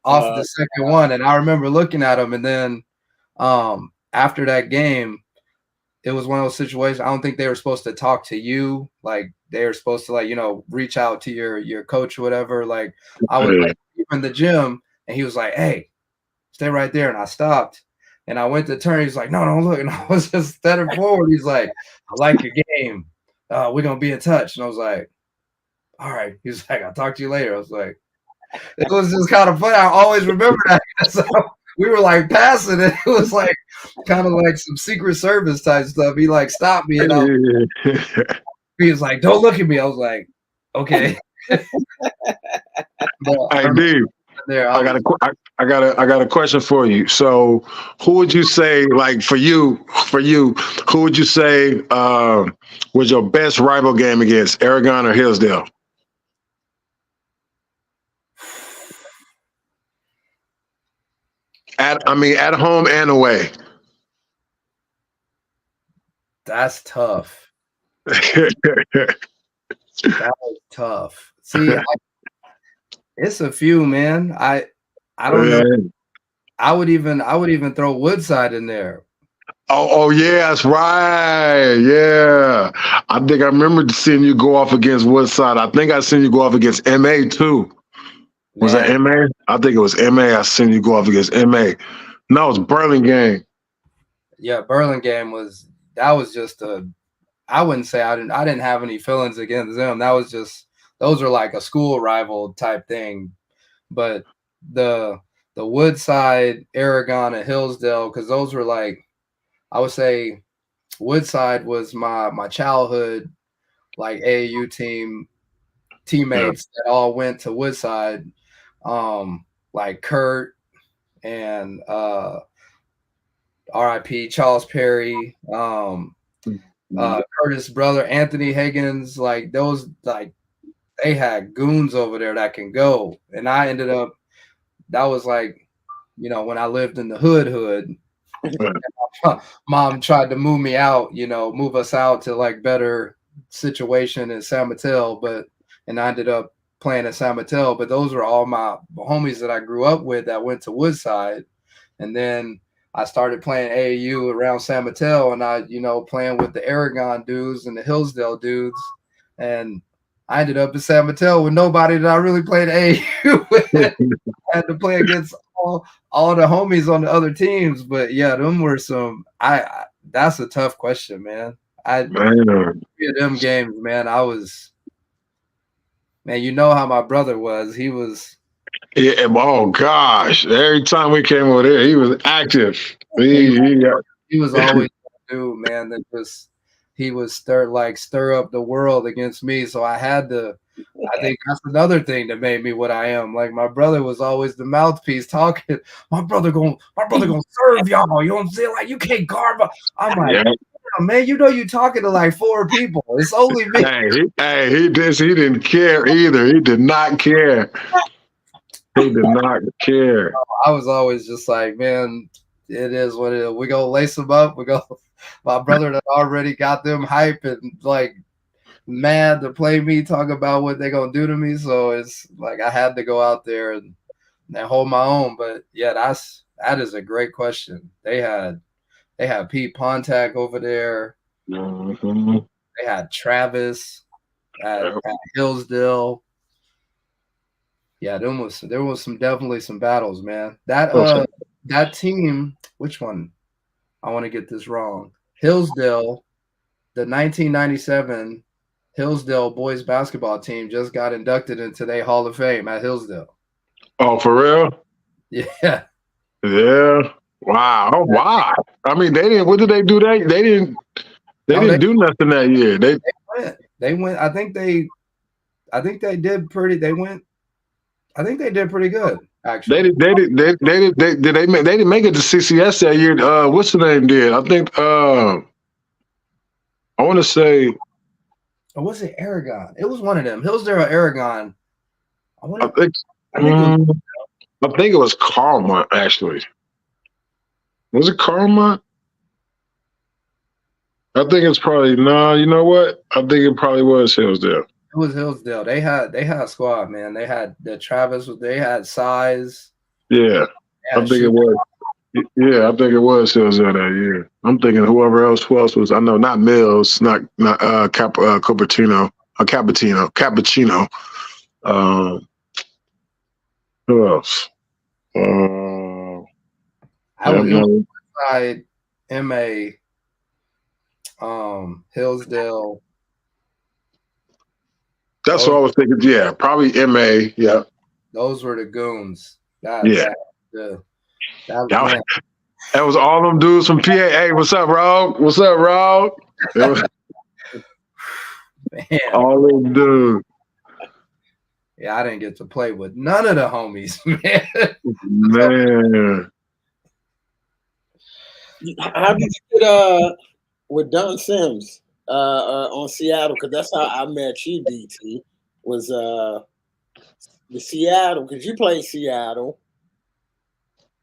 off the second one, and I remember looking at him, and then after that game, it was one of those situations. I don't think they were supposed to talk to you. Like, they're supposed to like, reach out to your coach or whatever. Like I was like in the gym and he was like, "Hey, stay right there." And I stopped and I went to turn. He's like, "No, don't look." And I was just stepping forward. He's like, "I like your game. We're going to be in touch." And I was like, "All right." He was like, "I'll talk to you later." I was like, it was just kind of funny. I always remember that. So we were like passing it. It was like kind of like some Secret Service type stuff. He like stopped me and he was like, "Don't look at me." I was like, "Okay." Hey, dude. There, I got a question for you. So, who would you say, like for you, who would you say was your best rival game against, Aragon or Hillsdale? At home and away. That's tough. That was tough. See, it's a few, man. I don't know. I would even throw Woodside in there. Oh yeah, that's right. Yeah, I think I remember seeing you go off against Woodside. I think I seen you go off against MA too. Was that MA? I think it was MA. I seen you go off against MA. No, it was Burlingame. Yeah, Burlingame was just I wouldn't say I didn't have any feelings against them. That was just those are like a school rival type thing. But the Woodside, Aragon, and Hillsdale, because those were like, I would say Woodside was my childhood like AAU teammates that all went to Woodside, like Kurt and RIP Charles Perry, Curtis' brother Anthony Higgins, like those, like they had goons over there that can go. And I ended up, that was like, when I lived in the hood. Mom tried to move me out, move us out to like better situation in San Mateo, and I ended up playing in San Mateo. But those were all my homies that I grew up with that went to Woodside. And then I started playing AAU around San Mateo, and I, playing with the Aragon dudes and the Hillsdale dudes. And I ended up in San Mateo with nobody that I really played AAU with. I had to play against all the homies on the other teams. But yeah, them were some. That's a tough question, man. Them games, man. I was, man. You know how my brother was. He was. Yeah. Oh gosh! Every time we came over there, he was active. He was always a dude, man. That just he would stir up the world against me. So I had to. I think that's another thing that made me what I am. Like my brother was always the mouthpiece talking. My brother gonna serve y'all. You know what I'm saying? Like you can't guard. I'm like, man, you talking to like 4 people. It's only me. He didn't care either. He did not care. He did not care. I was always just like, man, it is what it is. We gonna lace them up. My brother that already got them hype and like mad to play me, talk about what they gonna do to me. So it's like I had to go out there and hold my own. But yeah, that is a great question. They had Pete Pontac over there. Mm-hmm. They had Travis at Hillsdale. Yeah, there was definitely some battles, man. That team, which one? I want to get this wrong. Hillsdale, the 1997 Hillsdale boys basketball team just got inducted into their Hall of Fame at Hillsdale. Oh, for real? Yeah. Yeah. Wow. Oh, wow. I mean, they didn't. What did they do? They didn't do nothing that year. They went. I think they did pretty. I think they did pretty good. Actually, they didn't make it to CCS that year. What's the name did? I think. I want to say. Or was it Aragon? It was one of them. Hillsdale or Aragon. I think it was Carmont, actually. Was it Carmont? I think it's probably you know what? I think it probably was Hillsdale. It was Hillsdale. They had a squad, man. They had the Travis. They had size. Yeah, I think it was. Yeah, I think it was Hillsdale that year. I'm thinking who else was. I know not Mills, not Cupertino. a cappuccino. Who else? I was inside MA, Hillsdale. That's what I was thinking. Yeah, probably MA. Yeah. Those were the goons. That was all them dudes from PA. Hey, what's up, Rob? What's up, Rob? Man. All them dudes. Yeah, I didn't get to play with none of the homies, man. Man. How did you get with Don Sims on Seattle? Because that's how I met you, DT. Was the Seattle, because you played Seattle.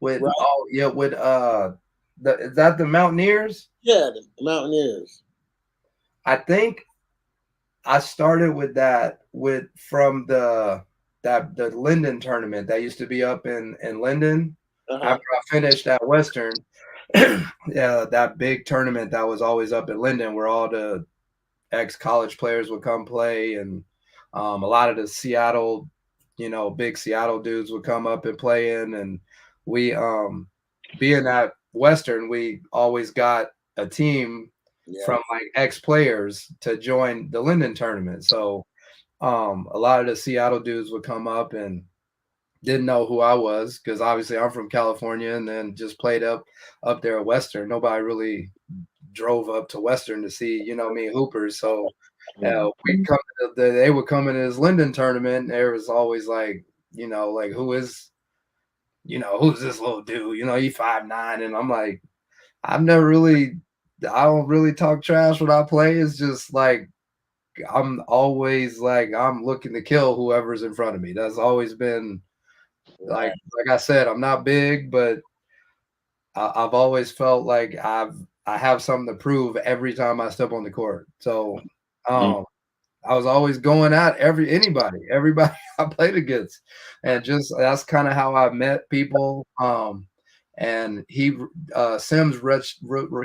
With right? With is that the Mountaineers? Yeah, the Mountaineers. I think I started with that from the Linden tournament that used to be up in Linden. After I finished at Western, yeah, that big tournament that was always up at Linden where all the ex-college players would come play, and a lot of the Seattle, big Seattle dudes would come up and play in. And we, being at Western, we always got a team from like ex-players to join the Linden tournament. So a lot of the Seattle dudes would come up and didn't know who I was because obviously I'm from California and then just played up there at Western. Nobody really drove up to Western to see, me hoopers. So they would come in this Linden tournament. And there was always like, like who's this little dude? He 5'9", and I'm like, I don't really talk trash when I play. It's just like I'm always like I'm looking to kill whoever's in front of me. That's always been like I said, I'm not big, but I've always felt like I have something to prove every time I step on the court. So I was always going at everybody I played against, and just that's kind of how I met people. And he Sims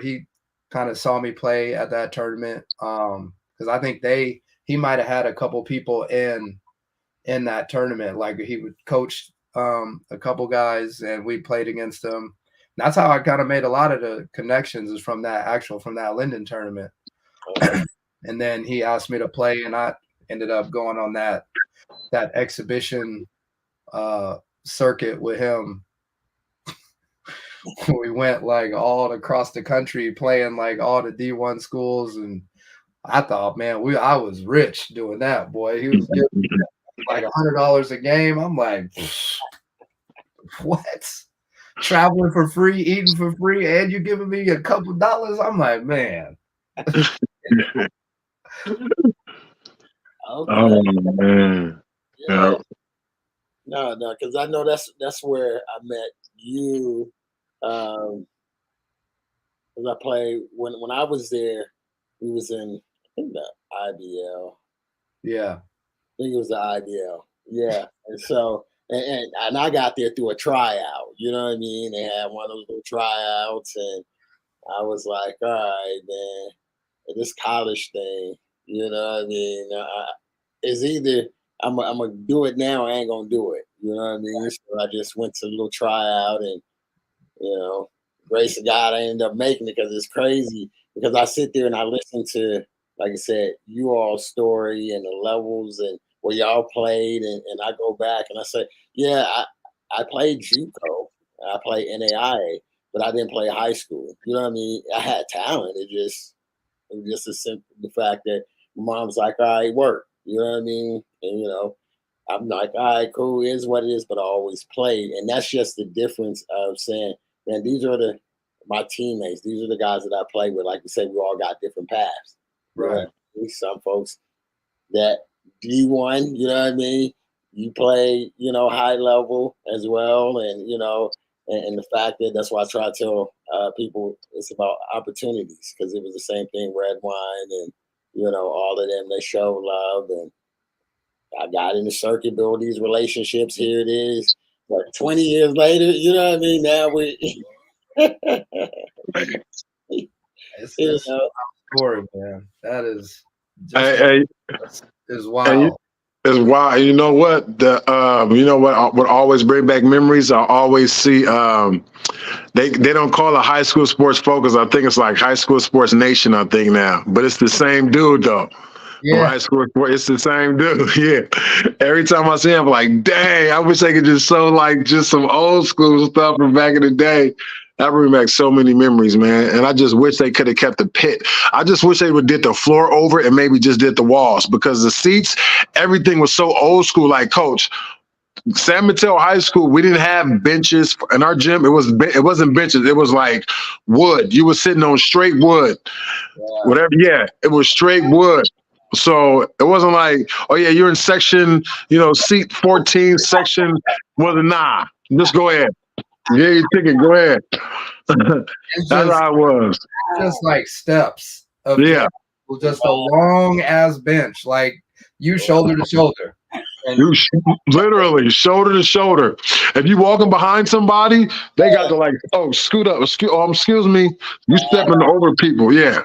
he kind of saw me play at that tournament because I think he might have had a couple people in that tournament. Like he would coach a couple guys, and we played against them. That's how I kind of made a lot of the connections is from that Linden tournament. And then he asked me to play, and I ended up going on that exhibition circuit with him. We went like all across the country playing like all the D1 schools, and I thought, man, I was rich doing that, boy. He was giving like $100 a game. I'm like, what? Traveling for free, eating for free, and you're giving me a couple dollars? I'm like, man. Okay. Oh man. Yeah. No, because I know that's where I met you. Because I played when I was there, we was in I think the IBL. Yeah. I think it was the IBL. Yeah. And so and I got there through a tryout. You know what I mean? They had one of those little tryouts, and I was like, all right, man, this college thing. You know what I mean? It's either I'm gonna do it now, or I ain't gonna do it. You know what I mean? So I just went to a little tryout, and grace of God, I ended up making it because it's crazy. Because I sit there and I listen to, like I said, you all's story and the levels and where y'all played, and I go back and I say, yeah, I played JUCO, I played NAIA, but I didn't play high school. You know what I mean? I had talent. It was just a simple the fact that my mom's like, all right, work. You know what I mean? And I'm like, all right, cool, is what it is, but I always played. And that's just the difference of saying, man, these are my teammates. These are the guys that I play with. Like you said, we all got different paths. Right. Some folks that D1, you know what I mean? You play, high level as well. And, and the fact that's why I try to tell people it's about opportunities, because it was the same thing, Red Wine and, all of them, they show love. And I got in the circuit, build these relationships. Here it is. But 20 years later, you know what I mean? Now we it's a story, man. That is just is And wild. it's wild. And you know what? What always bring back memories? I always see they don't call it High School Sports Focus. I think it's like High School Sports Nation, I think now. But it's the same dude though. Yeah. High School Sports, it's the same dude. Yeah. Every time I see him, I'm like, dang, I wish they could just show like just some old school stuff from back in the day. That brings back so many memories, man. And I just wish they could have kept the pit. I just wish they would did the floor over and maybe just did the walls, because the seats, everything was so old school. Like, Coach, San Mateo High School, we didn't have benches in our gym. It wasn't benches. It was like wood. You were sitting on straight wood. Whatever. Yeah, it was straight wood. So it wasn't like, oh yeah, you're in section, seat 14, section. Wasn't, nah. Just go ahead. Yeah, your ticket. Go ahead. That's how it was. Just like steps of just a long ass bench, like you shoulder to shoulder. And you literally shoulder to shoulder. If you walking behind somebody, they got to like, oh, scoot up. Excuse me. You stepping over people. Yeah.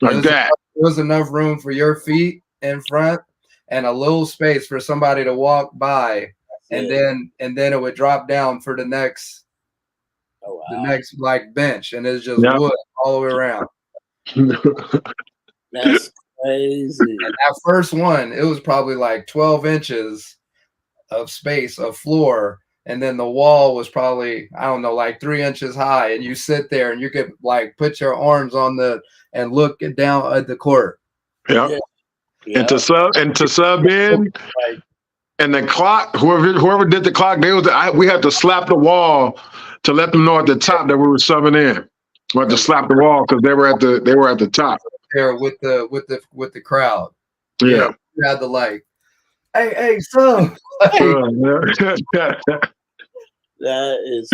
Like that. There was enough room for your feet in front and a little space for somebody to walk by, and then it would drop down for the next like bench, and it's just wood all the way around. That's crazy. And that first one, it was probably like 12 inches of space of floor, and then the wall was probably, I don't know, like 3 inches high, and you sit there and you could like put your arms on and look down at the court. Yeah. And to sub in, and the clock, whoever did the clock, we had to slap the wall to let them know at the top that we were subbing in. We had to slap the wall because they were at the top there with the crowd. Yeah, you had to like, hey, sub. That is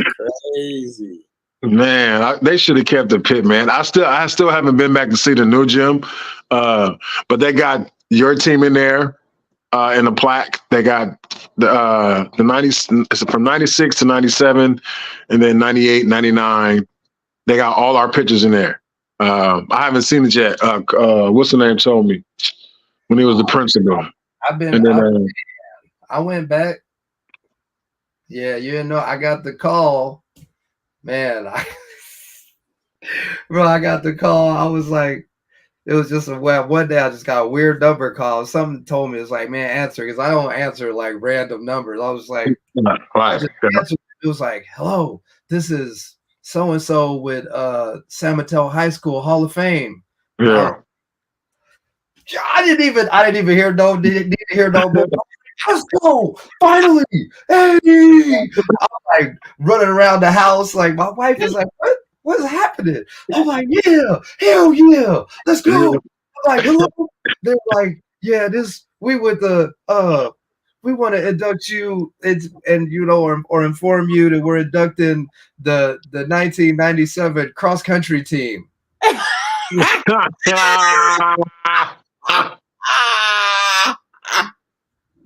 crazy. Man, they should have kept the pit, man. I still haven't been back to see the new gym, but they got your team in there in the plaque. They got the 90s from 96 to 97, and then 98, 99. They got all our pictures in there. I haven't seen it yet. What's the name told me when he was the principal. I went back. Yeah, I got the call. Man, I got the call. I was like, it was just one day I just got a weird number call. Something told me, it's like, man, answer, because I don't answer like random numbers. I was like, it was like, hello, this is so-and-so with San Mateo High School Hall of Fame. Yeah. I didn't even hear no more. Let's go! Finally! Hey! I'm like running around the house. Like my wife is like, "What's happening?" I'm like, "Yeah, hell yeah, let's go!" I'm like, "Hello." They're like, "Yeah, we want to induct you, or inform you that we're inducting the 1997 cross country team."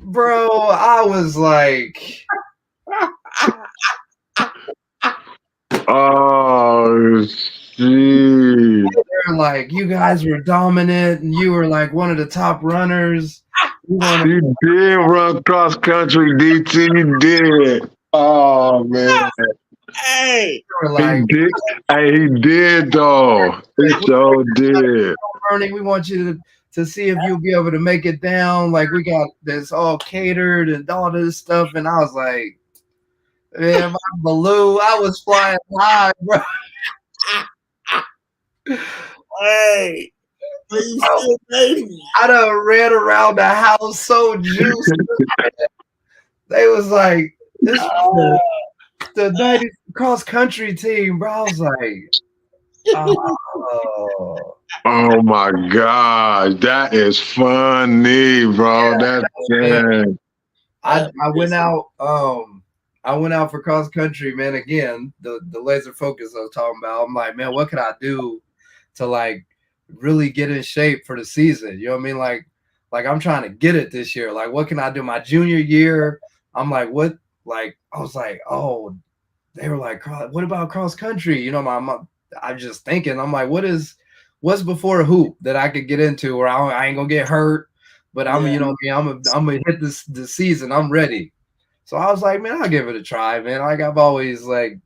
Bro, I was like, oh, gee. They're like, you guys were dominant and you were like one of the top runners. You did run cross country, DT. You did. Oh, man. Hey, he did though. He so did. We want you to see if you'll be able to make it down. Like, we got this all catered and all this stuff. And I was like, man, my balloon, I was flying high, bro. Hey, I done ran around the house so juiced. They was like, this is the 90s cross country team, bro. I was like, oh my God, that is funny, bro. Yeah, that's I went out. I went out for cross country, man. Again, the laser focus I was talking about. I'm like, man, what can I do to like really get in shape for the season? You know what I mean? Like I'm trying to get it this year. Like, what can I do? My junior year, I'm like, what? Like, I was like, oh, they were like, what about cross country? You know, I'm just thinking, I'm like, what's before a hoop that I could get into where I ain't gonna get hurt, but I'm Yeah. you know me, I'm gonna hit this season. I'm ready. So I was like, man, I'll give it a try, man. Like I've always like,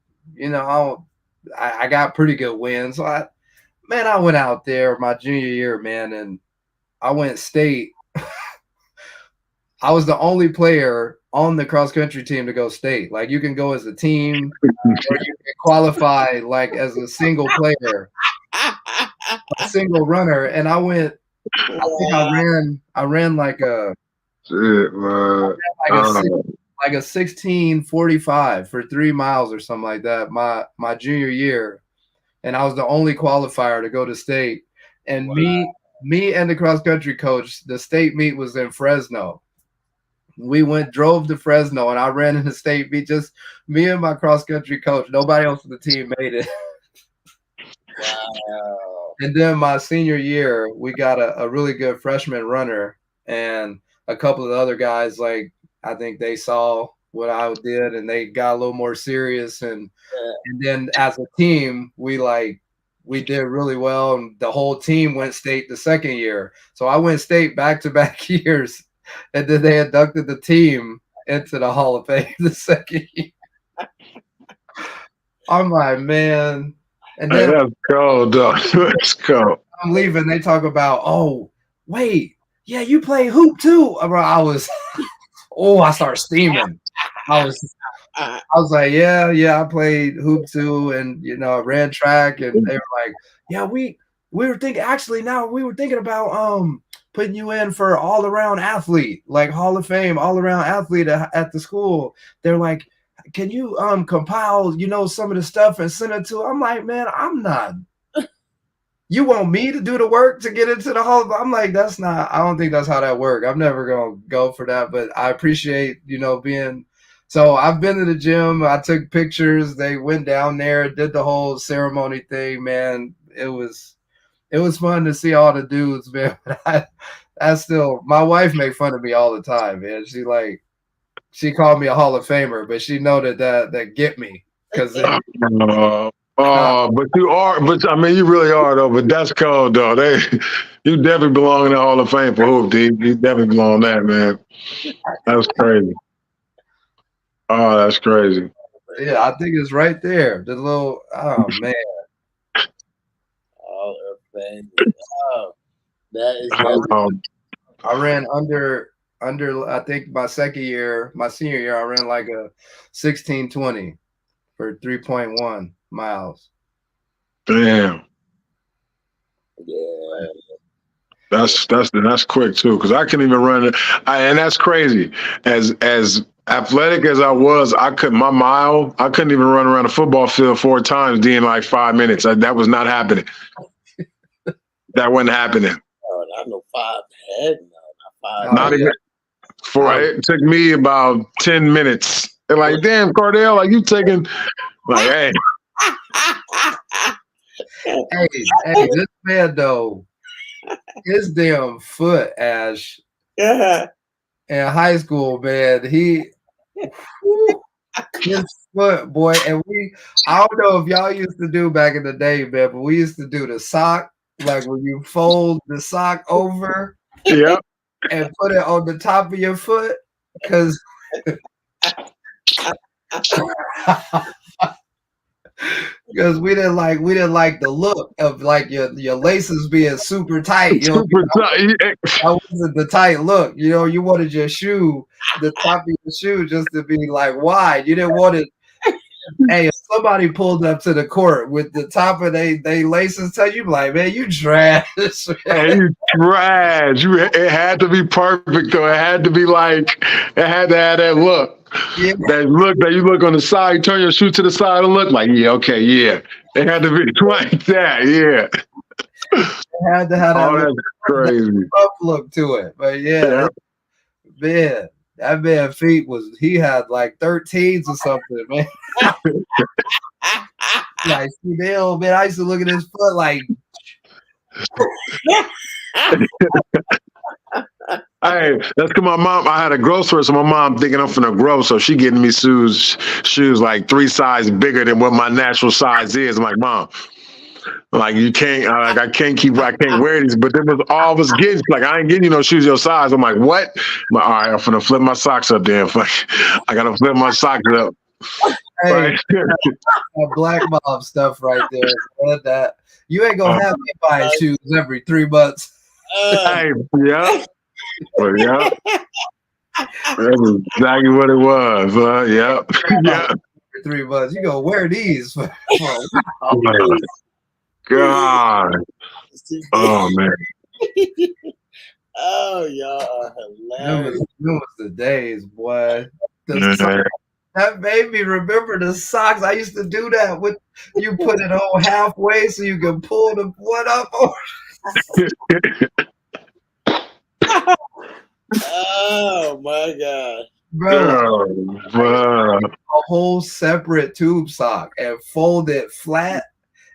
I got pretty good wins. So I went out there my junior year, man, and I went state. I was the only player on the cross country team to go state. Like you can go as a team, or you can qualify like as a single player, a single runner. And I went. I think I ran like a Shit, man. like a 16:45 for 3 miles or something like that. My junior year, and I was the only qualifier to go to state. And me and the cross country coach, the state meet was in Fresno. We drove to Fresno, and I ran in the state meet. Just me and my cross country coach. Nobody else on the team made it. Wow. And then my senior year, we got a really good freshman runner, and a couple of the other guys, like I think they saw what I did, and they got a little more serious. And then as a team, we did really well, and the whole team went state the second year. So I went state back-to-back years, and then they inducted the team into the Hall of Fame the second year. I'm like, man. And then that's cold, though. That's cold. I'm leaving. They talk about, oh, wait, yeah, you play hoop too. I was, I started steaming. I was like, yeah, I played hoop too, and I ran track, and they were like, yeah, we were thinking. Actually, now we were thinking about putting you in for all around athlete, like Hall of Fame, all around athlete at the school. They're like, can you compile, some of the stuff and send it to? I'm like, man, I'm not. You want me to do the work to get into the Hall? I'm like, I don't think that's how that works. I'm never gonna go for that. But I appreciate, being. So I've been to the gym. I took pictures. They went down there, did the whole ceremony thing, man. It was fun to see all the dudes, man. My wife makes fun of me all the time, man. She called me a Hall of Famer, but she know that get me because. But you are, I mean, you really are though. But that's cold though. You definitely belong in the Hall of Fame for hoop, D. You definitely belong that, man. That's crazy. Oh, that's crazy. Yeah, I think it's right there. The little, oh man. Hall of Fame. Oh, that is. I ran under. I think my senior year, I ran like a 16:20 for 3.1 miles. Damn. Yeah. That's quick too, because I couldn't even run it. And that's crazy. As athletic as I was, I couldn't even run around a football field 4 times in like 5 minutes. That was not happening. That wasn't happening. Oh, I know 5 head now. Not even. It took me about 10 minutes. They're like, damn, Cardell, like you taking, like, hey. hey, this man though, his damn foot, Ash. Yeah. In high school, man, his foot, boy, and I don't know if y'all used to do back in the day, man, but we used to do the sock, like when you fold the sock over. Yeah. And put it on the top of your foot, because we didn't like the look of like your laces being super tight. Super tight. That wasn't the tight look. You wanted your shoe, the top of your shoe, just to be like wide. You didn't want it. Hey, if somebody pulled up to the court with the top of they laces, tell you like, man, you trash. Hey, you trash. It had to be perfect though. It had to be like, it had to have that look. Yeah. That look that you look on the side, you turn your shoe to the side and look like, yeah, okay, yeah. It had to be like that, yeah. It had to have that crazy look to it. But yeah. Man. That man feet he had like 13s or something, man. Like, hell, man, I used to look at his foot like. Hey, that's because my mom, I had a grocer, so my mom thinking I'm finna grow, so she getting me shoes like 3 sizes bigger than what my natural size is. I'm like, Mom, Like you can't, like I can't wear these. But then was all of us getting like I ain't getting you no shoes your size. I'm like, what? All right, I'm finna flip my socks up. Then I gotta flip my socks up. Hey, Right. that black mob stuff right there. Man, that you ain't gonna have me buying shoes every 3 months. Hey, yeah, but yeah, that's exactly what it was. Yep, yeah. For 3 months, you gonna wear these for a while. Oh, God. Oh man. Oh, y'all are hilarious. Them was the days, boy. Yeah. That made me remember the socks. I used to do that with you put it on halfway so you can pull the one up. Oh my God. Bro, Wow. a whole separate tube sock and fold it flat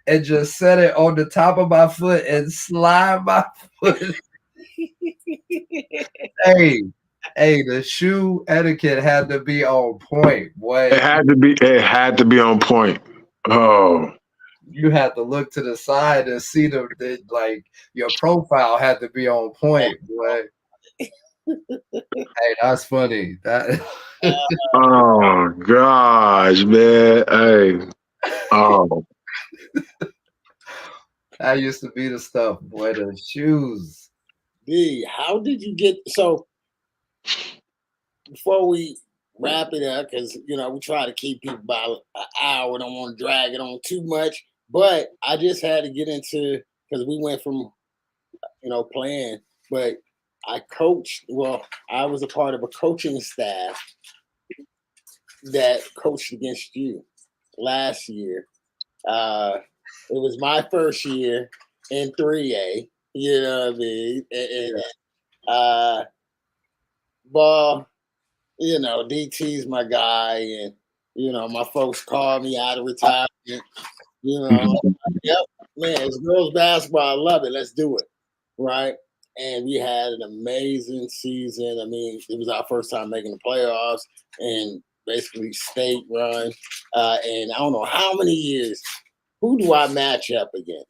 and just set it on the top of my foot and slide my foot. Hey, the shoe etiquette had to be on point, boy. It had to be on point. Oh. You had to look to the side and see the like your profile had to be on point, boy. Hey, that's funny. That Oh gosh, man. Hey. Oh. that used to be the stuff, boy. The shoes. D, how did you get so before we wrap it up, because we try to keep people by an hour, don't want to drag it on too much. But I just had to get into because we went from playing, but I coached. Well, I was a part of a coaching staff that coached against you last year. It was my first year in 3A. You know what I mean? And ball, DT's my guy, and my folks called me out of retirement. Yep, man, it's girls basketball. I love it. Let's do it, right? And we had an amazing season. I mean, it was our first time making the playoffs and basically state run. And I don't know how many years. Who do I match up against?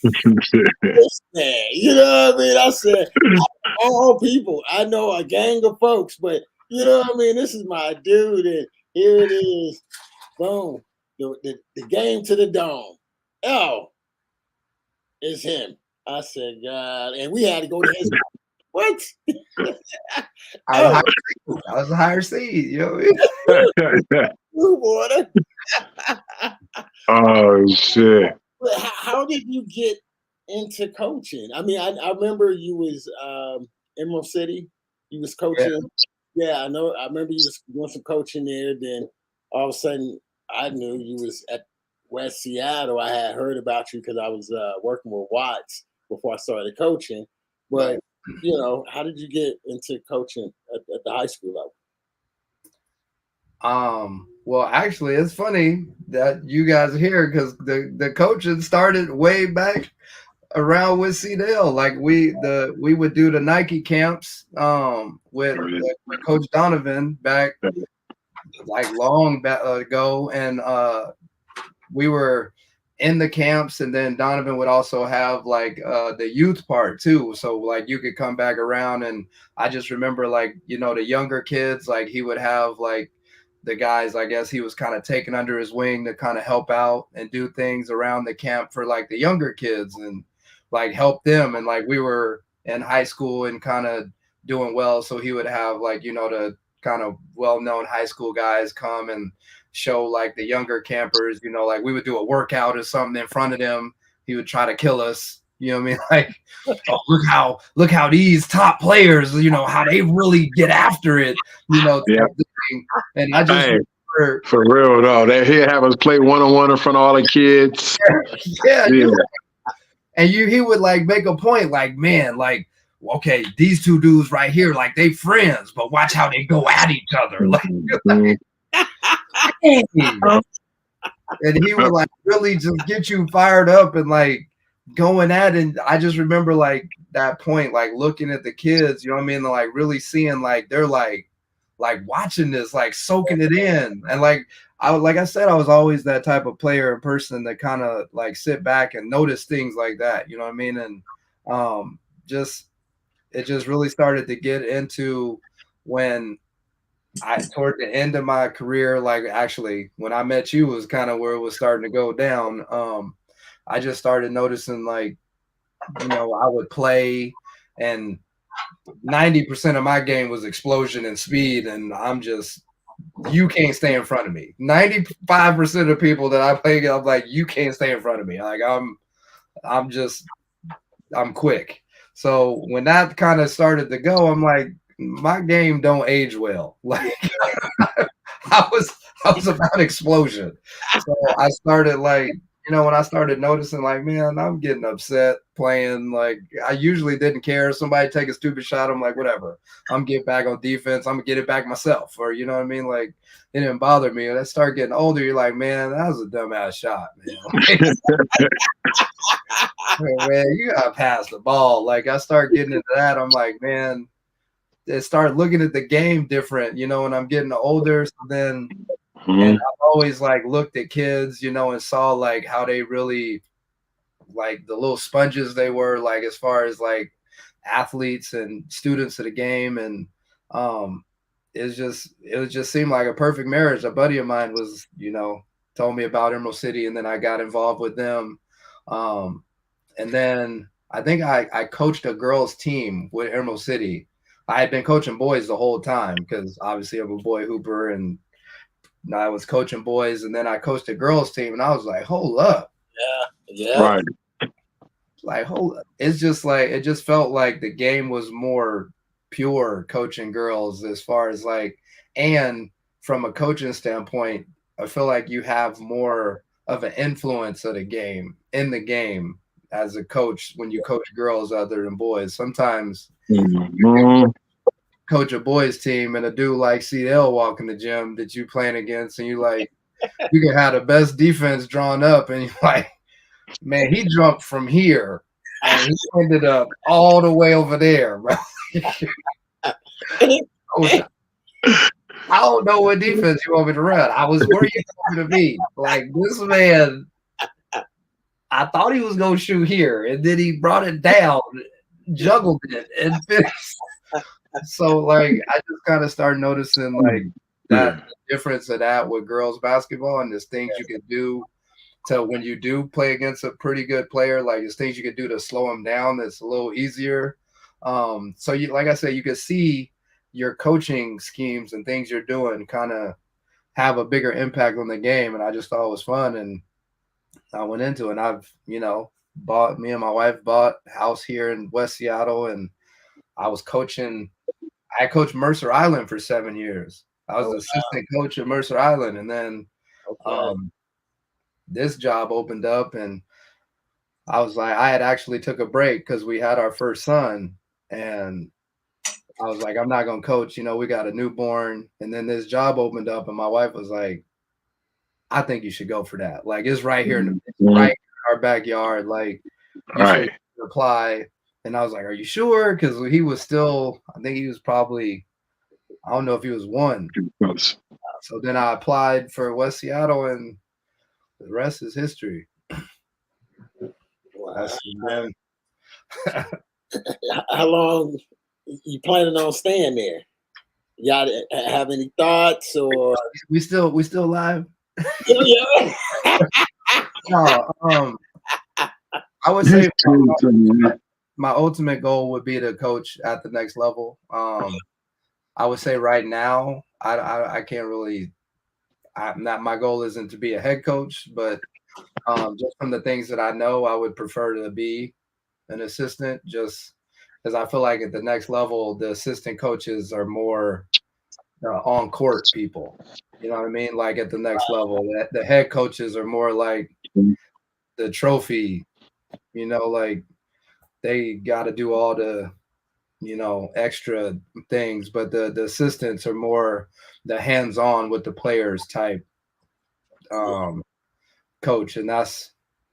This man, you know what I mean? I said, all people. I know a gang of folks, but you know what I mean? This is my dude, and here it is. Boom. The game to the dome. Oh, it's him. I said, God. And we had to go to his. What? I was a higher seed, Blue water. Oh shit. How did you get into coaching? I mean, I remember you was Emerald City. You was coaching. Yeah, I know. I remember you was doing some coaching there. Then all of a sudden, I knew you was at West Seattle. I had heard about you because I was working with Watts before I started coaching. But how did you get into coaching at the high school level? Well, actually, it's funny that you guys are here because the coaching started way back around with CDL. Like we would do the Nike camps with Coach Donovan back like long ago, and we were in the camps, and then Donovan would also have like the youth part too. So like you could come back around, and I just remember like the younger kids, like he would have like the guys, I guess he was kind of taken under his wing to kind of help out and do things around the camp for like the younger kids and like help them. And like we were in high school and kind of doing well, so he would have like the kind of well-known high school guys come and show like the younger campers, like we would do a workout or something in front of them. He would try to kill us. You know what I mean? Like, oh, look how these top players, how they really get after it, Yeah. And I just remember, for real though, he'd have us play one-on-one in front of all the kids. Yeah. And he would like make a point, like, man, like, okay, these two dudes right here, like they friends, but watch how they go at each other. Like, and he would like really just get you fired up and like going at it. And I just remember like that point, like looking at the kids, you know what I mean? Like really seeing like they're like watching this, like soaking it in. And like like I said, I was always that type of player and person that kind of like sit back and notice things like that. You know what I mean? And just it just really started to get into when toward the end of my career, like actually when I met you was kind of where it was starting to go down. I just started noticing like, I would play and 90% of my game was explosion and speed, and you can't stay in front of me. 95% of people that I play, I'm like, you can't stay in front of me. Like I'm quick. So when that kind of started to go, I'm like, my game don't age well. Like I was about explosion. So I started like, when I started noticing like, man, I'm getting upset playing. Like I usually didn't care. Somebody take a stupid shot, I'm like, whatever. I'm getting back on defense. I'm gonna get it back myself. Or you know what I mean? Like it didn't bother me. And I start getting older, you're like, man, that was a dumbass shot, man. Man, you gotta pass the ball. Like I start getting into that. I'm like, man, they start looking at the game different, and I'm getting older. So then and I've always like looked at kids, and saw like how they really like the little sponges they were, like as far as like athletes and students of the game. And it just seemed like a perfect marriage. A buddy of mine was, told me about Emerald City, and then I got involved with them. And then I think I coached a girls team with Emerald City. I had been coaching boys the whole time because obviously I'm a boy hooper, and I was coaching boys, and then I coached a girls team, and I was like, hold up. Yeah. Right. Like, hold up. It's just like, it just felt like the game was more pure coaching girls as far as like, and from a coaching standpoint, I feel like you have more of an influence of the game in the game as a coach when you coach girls other than boys. Sometimes coach a boys team and a dude like CL walk in the gym that you playing against, and you like, you can have the best defense drawn up, and you're like, man, he jumped from here and he ended up all the way over there, bro. I don't know what defense you want me to run. I was where you want me to be. Like this man, I thought he was gonna shoot here, and then he brought it down, juggled it, and finished. So like I just kind of started noticing like that difference of that with girls basketball, and there's things you can do to when you do play against a pretty good player, like there's things you can do to slow them down that's a little easier. So you, like I said, you can see your coaching schemes and things you're doing kind of have a bigger impact on the game, and I just thought it was fun, and I went into it. And I've me and my wife bought a house here in West Seattle, and I coached Mercer Island for 7 years. I was the assistant coach at Mercer Island, and then this job opened up, and I was like, I had actually took a break because we had our first son, and I was like, I'm not gonna coach. We got a newborn, and then this job opened up, and my wife was like, I think you should go for that. Like it's right here right in our backyard. Like you should apply. And I was like, are you sure? Because he was still, I think he was probably, I don't know if he was one. So then I applied for West Seattle, and the rest is history. Wow. How long you planning on staying there? Y'all have any thoughts, or we still live? Yeah. No, I would say my ultimate goal would be to coach at the next level. I would say right now, I can't really. My goal isn't to be a head coach, but just from the things that I know, I would prefer to be an assistant, just because I feel like at the next level, the assistant coaches are more on court people. You know what I mean? Like at the next level, the head coaches are more like the trophy. Like they got to do all the extra things, but the assistants are more the hands-on with the players type coach, and that's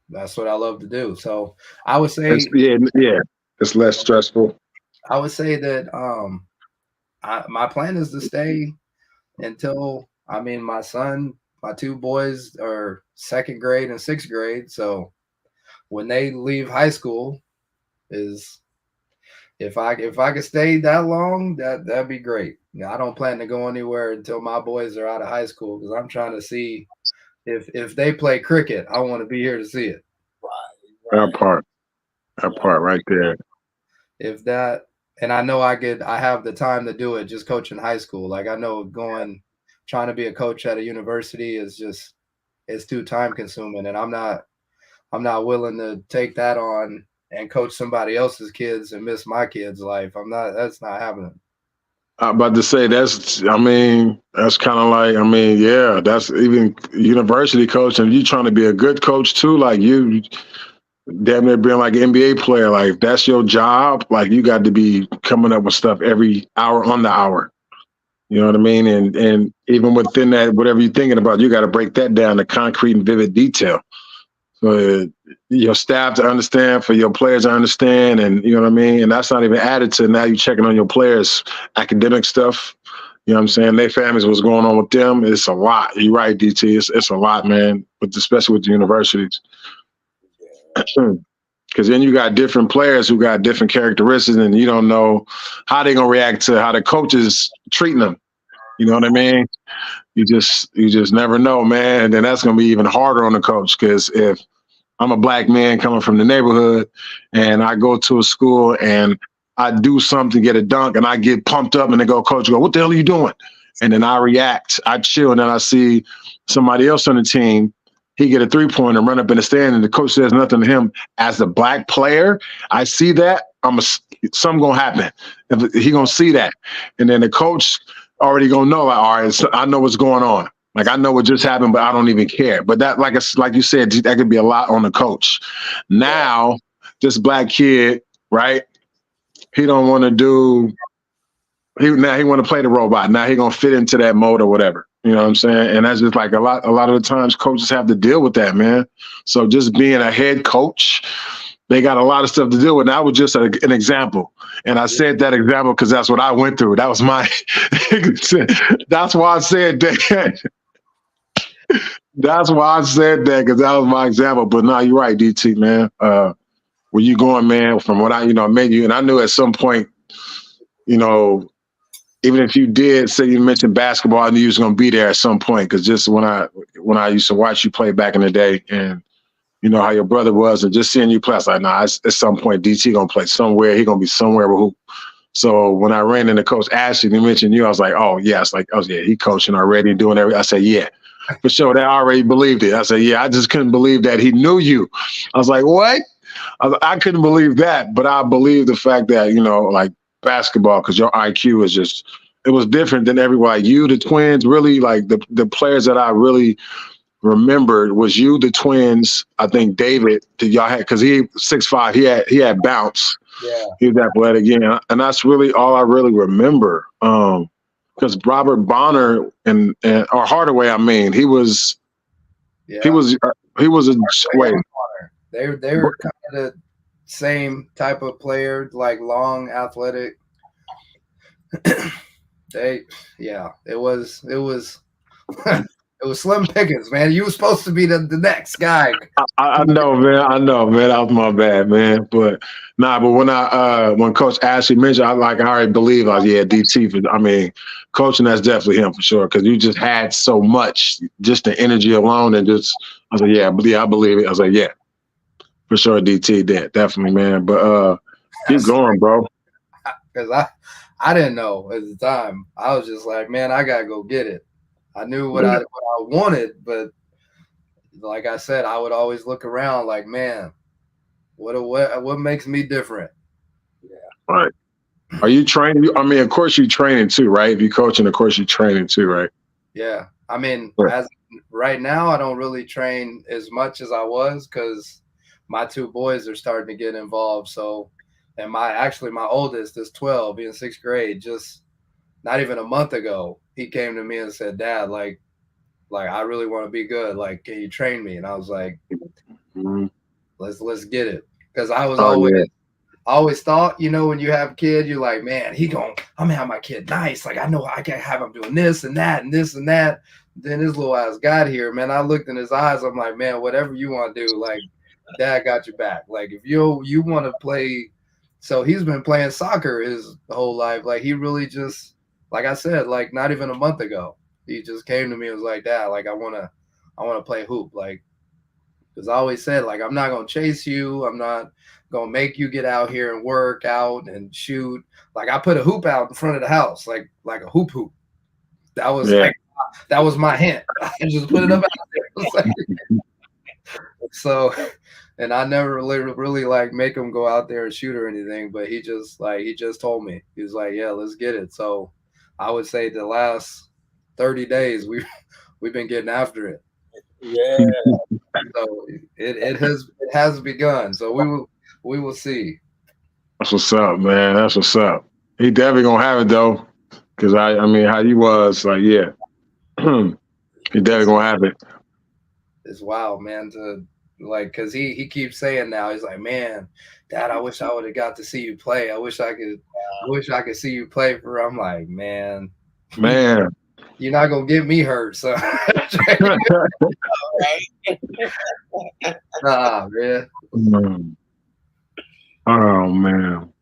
what I love to do. So I would say it's less stressful. I would say that my plan is to stay until my son My two boys are 2nd grade and 6th grade, so when they leave high school, is if I could stay that long, that'd be great. I don't plan to go anywhere until my boys are out of high school because I'm trying to see if they play cricket. I want to be here to see it. Right. That part right there. If that, and I know I have the time to do it. Just coaching high school, like I know trying to be a coach at a university is it's too time consuming, and I'm not willing to take that on and coach somebody else's kids and miss my kids' life. That's not happening. I'm about to say that's kind of like, yeah, that's even university coaching. You trying to be a good coach too, like you damn near being like an NBA player. Like that's your job. Like you got to be coming up with stuff every hour on the hour. You know what I mean? And even within that, whatever you're thinking about, you got to break that down to concrete and vivid detail. For your staff to understand, for your players to understand, and you know what I mean? And that's not even added to now you checking on your players' academic stuff. You know what I'm saying? Their families, what's going on with them. It's a lot. You're right, DT. It's a lot, man, especially with the universities. Because then you got different players who got different characteristics, and you don't know how they're going to react to how the coach is treating them. You know what I mean? You just never know, man. And then that's going to be even harder on the coach because if I'm a black man coming from the neighborhood and I go to a school and I do something, get a dunk, and I get pumped up and they go, coach, what the hell are you doing? And then I react, I chill, and then I see somebody else on the team, he get a 3-pointer, run up in the stand, and the coach says nothing to him. As a black player, I see that, something going to happen. He going to see that. And then the coach already going to know, like, all right, so I know what's going on. Like, I know what just happened, but I don't even care. But that, like you said, that could be a lot on the coach. Now, this black kid, right, he don't want to he want to play the robot. Now he going to fit into that mode or whatever. You know what I'm saying? And that's just like a lot of the times coaches have to deal with that, man. So just being a head coach, they got a lot of stuff to deal with. And that was just an example. And I said that example because that's what I went through. That was my, that's why I said that. That's why I said that, because that was my example. But no, you're right, DT, man. Where you going, man? From what I met you, and I knew at some point, even if you did say you mentioned basketball, I knew you was gonna be there at some point. Because just when I used to watch you play back in the day, and you know how your brother was, and just seeing you play, I was like, nah, at some point DT gonna play somewhere. He gonna be somewhere with who. So when I ran into Coach Ashley, he mentioned you, I was like, oh yes, he coaching already, doing everything. I said, yeah. For sure, they already believed it. I said, yeah, I just couldn't believe that he knew you. I was like, what? I couldn't believe that, but I believe the fact that, like basketball, because your IQ is just, it was different than everyone. Like you, the twins, really, like the players that I really remembered was you, the twins, I think David, that y'all had, because he 6'5", he had bounce. Yeah. He was athletic, yeah. And that's really all I really remember. Because Robert Bonner or Hardaway, he was a wait. They were kind of the same type of player, like long, athletic. It was it was slim pickings, man. You were supposed to be the next guy. I know, man. That was my bad, man. But when Coach Ashley mentioned, I already believe, DT. Coaching, that's definitely him for sure. Because you just had so much, just the energy alone, and just I was like, yeah, I believe it. I was like, yeah, for sure, DT did definitely, man. But keep going, bro. Because I didn't know at the time. I was just like, man, I gotta go get it. I knew what I wanted, but like I said, I would always look around like, man, what makes me different? Yeah. All right. Are you training? Of course you're training too, right? If you're coaching, of course you're training too, right? Yeah. As right now, I don't really train as much as I was because my two boys are starting to get involved. So, and my oldest is 12, in 6th grade, just not even a month ago, he came to me and said, Dad, like I really want to be good. Like, can you train me? And I was like, let's get it. Because I was always thought, when you have a kid, you're like, man, I'm gonna have my kid nice. Like I know I can have him doing this and that and this and that. Then his little ass got here, man. I looked in his eyes. I'm like, man, whatever you want to do, like, Dad got your back. Like if you want to play, so he's been playing soccer his whole life. Like he really just, like I said, like not even a month ago, he just came to me and was like, Dad, like I wanna play hoop, like. Because I always said, like, I'm not going to chase you. I'm not going to make you get out here and work out and shoot. Like, I put a hoop out in front of the house, like a hoop. That was that was my hint. I just put it up out there. So, and I never really like make him go out there and shoot or anything. But he just told me. He was like, yeah, let's get it. So I would say the last 30 days, we've been getting after it. Yeah. So it has begun. So we will see. That's what's up, man. That's what's up. He definitely gonna have it though, because I mean how you was like, yeah, he definitely gonna have it. It's wild, man. To like, cause he keeps saying now, he's like, man, Dad, I wish I would have got to see you play. I wish I could see you play for. I'm like, man. You're not gonna get me hurt, so. Nah, man. Oh man.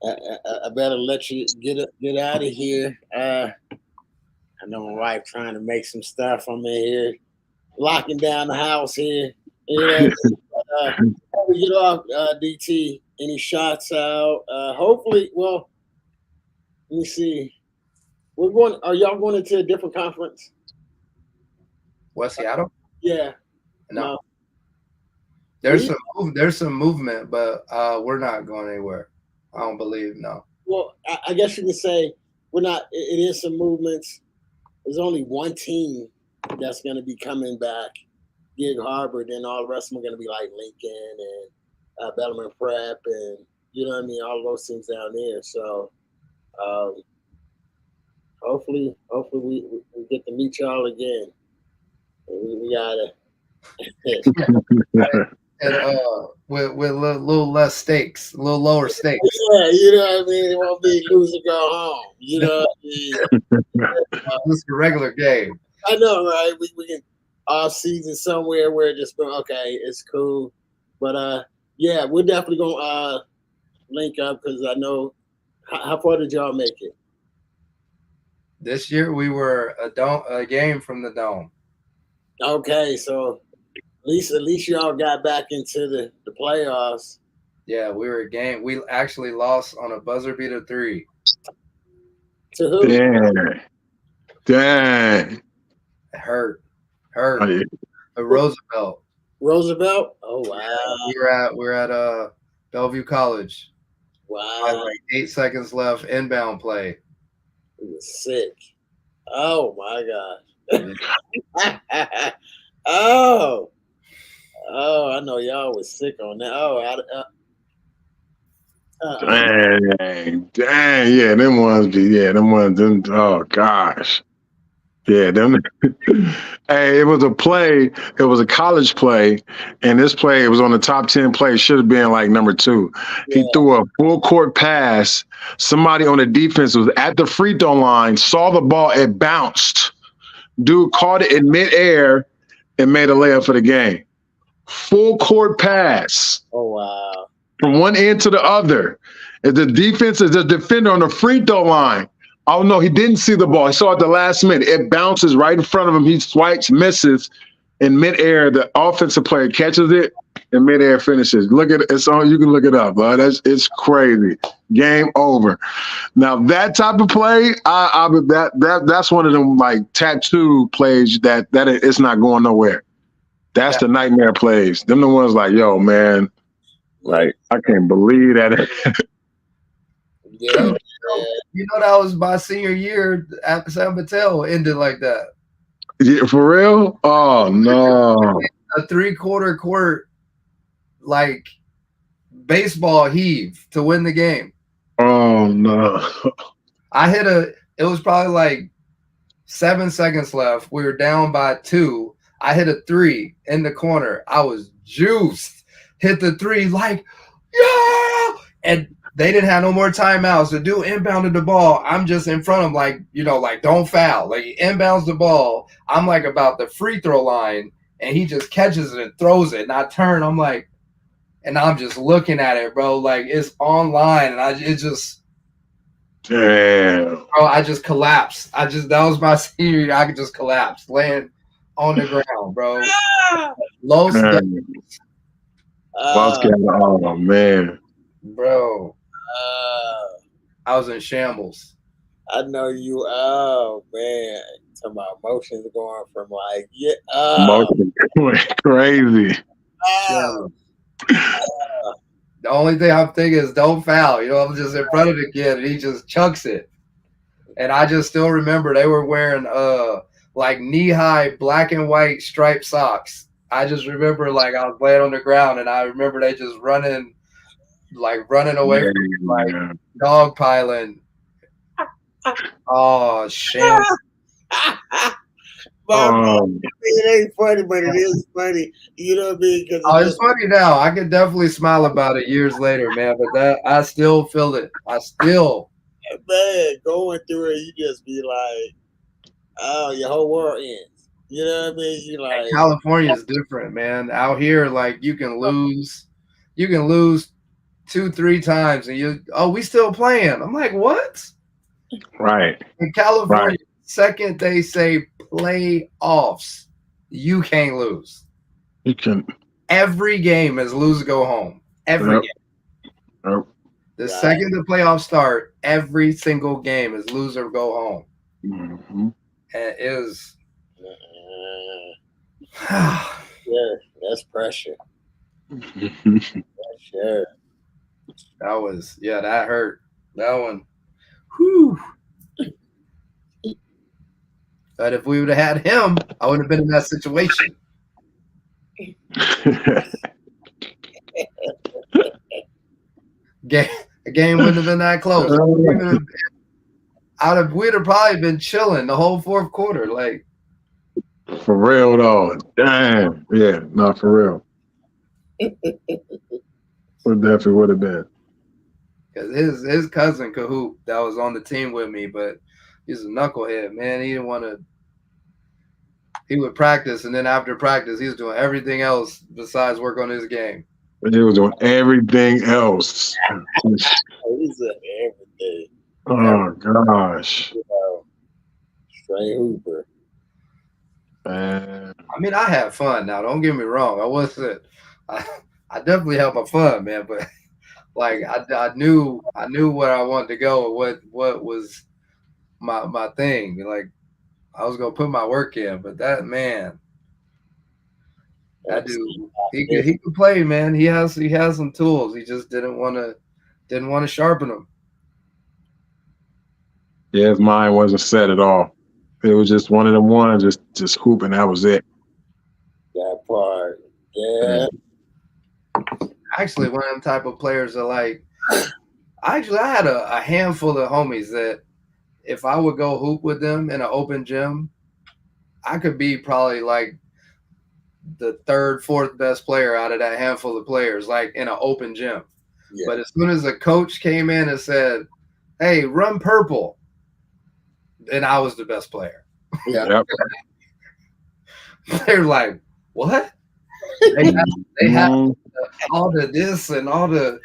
I better let you get out of here. I know my wife trying to make some stuff. I'm in here locking down the house here. Before we get off, DT, any shots out? Hopefully, well, let me see. Are y'all going into a different conference? West Seattle? Yeah. No. There's some movement, but we're not going anywhere. I don't believe, no. Well, I guess you can say we're not. It is some movements. There's only one team that's going to be coming back, Gig Harbor. Then all the rest of them are going to be like Lincoln and Bellarmine Prep, and you know what I mean. All of those things down there. So. Hopefully we get to meet y'all again. We gotta and with a little less stakes, a little lower stakes. Yeah, you know what I mean. It won't be lose or go home. You know what I mean. Just a regular game. I know, right? We can off season somewhere where just okay, it's cool. But yeah, we're definitely gonna link up because I know how far did y'all make it? This year we were a game from the dome. Okay, so at least y'all got back into the playoffs. Yeah, we were a game. We actually lost on a buzzer beater 3. To who? Dang. It hurt. Oh, yeah. Roosevelt. Roosevelt? Oh wow. We're at Bellevue College. Wow. Like 8 seconds left, inbound play. He was sick. Oh my gosh. Oh, I know y'all was sick on that. Dang, yeah, them ones, oh gosh. Yeah, them. Hey, it was a college play, and this play, it was on the top 10 play, should have been like number 2. Yeah. He threw a full court pass. Somebody on the defense was at the free throw line, saw the ball, it bounced. Dude caught it in midair and made a layup for the game. Full court pass. Oh, wow. From one end to the other. If the defense is the defender on the free throw line. Oh, no, he didn't see the ball. He saw it the last minute. It bounces right in front of him. He swipes, misses. In midair, the offensive player catches it, and midair finishes. Look at it. It's on. You can look it up, bud. It's crazy. Game over. Now that type of play, that's one of them like tattoo plays that it's not going nowhere. That's the nightmare plays. Them the ones like, yo, man, like I can't believe that. Yeah. You know that was my senior year at San Mateo ended like that. Yeah, for real? Oh no. A 3/4 court like baseball heave to win the game. Oh no. It was probably like 7 seconds left. We were down by 2. I hit a 3 in the corner. I was juiced. hit the three like, yeah, and they didn't have no more timeouts. The dude inbounded the ball. I'm just in front of him, like, like, don't foul. Like, he inbounds the ball. I'm like about the free throw line, and he just catches it and throws it. And I turn, I'm like, and I'm just looking at it, bro. Like, it's online, and it just, damn, bro, I just collapsed. That was my senior year. I could just collapse, laying on the ground, bro. Los oh man, bro. I was in shambles. I know you. Oh man, so my emotions going from like emotions went crazy. The only thing I'm thinking is don't foul. I'm just in front of the kid, and he just chucks it. And I just still remember they were wearing like knee-high black and white striped socks. I just remember like I was laying on the ground, and I remember they just running away from me, like dog piling. Oh, shame. It ain't funny, but it is funny. You know what I mean? It's funny now. I can definitely smile about it years later, man. But I still feel it. Man, going through it, you just be like, oh, your whole world ends. You know what I mean? You like California is different, man. Out here, like you can lose 2-3 times, and we still playing. I'm like, what? Right. In California, second they say playoffs, you can't lose. You can. Every game is lose or go home. Every game. Yep. The second the playoffs start, every single game is lose or go home. Mm-hmm. And it is. Yeah, that's pressure. Pressure. That hurt. That one. Whew. But if we would have had him, I wouldn't have been in that situation. The game wouldn't have been that close. We'd have probably been chilling the whole fourth quarter. Like, for real though. Damn. Yeah, not for real. It definitely would have been. Because his cousin Cahoot that was on the team with me, but he's a knucklehead, man. He didn't want to. He would practice, and then after practice, he was doing everything else besides work on his game. He was doing everything else. He's doing everything. Oh gosh. Straight hooper. Man. I mean, I had fun. Now, don't get me wrong. I definitely had my fun, man. But like, I knew where I wanted to go and what was my thing. Like, I was gonna put my work in, but that man, that dude, he could play, man. He has some tools. He just didn't want to sharpen them. Yeah, his mind wasn't set at all. It was just one of them ones, just hooping. That was it. That part, yeah. Actually, one of them type of players are like. I had a handful of homies that if I would go hoop with them in an open gym, I could be probably like the third, fourth best player out of that handful of players, like in an open gym. Yeah. But as soon as a coach came in and said, "Hey, run purple," then I was the best player. Yeah. Yep. They're like, "What?" They have all the this and all the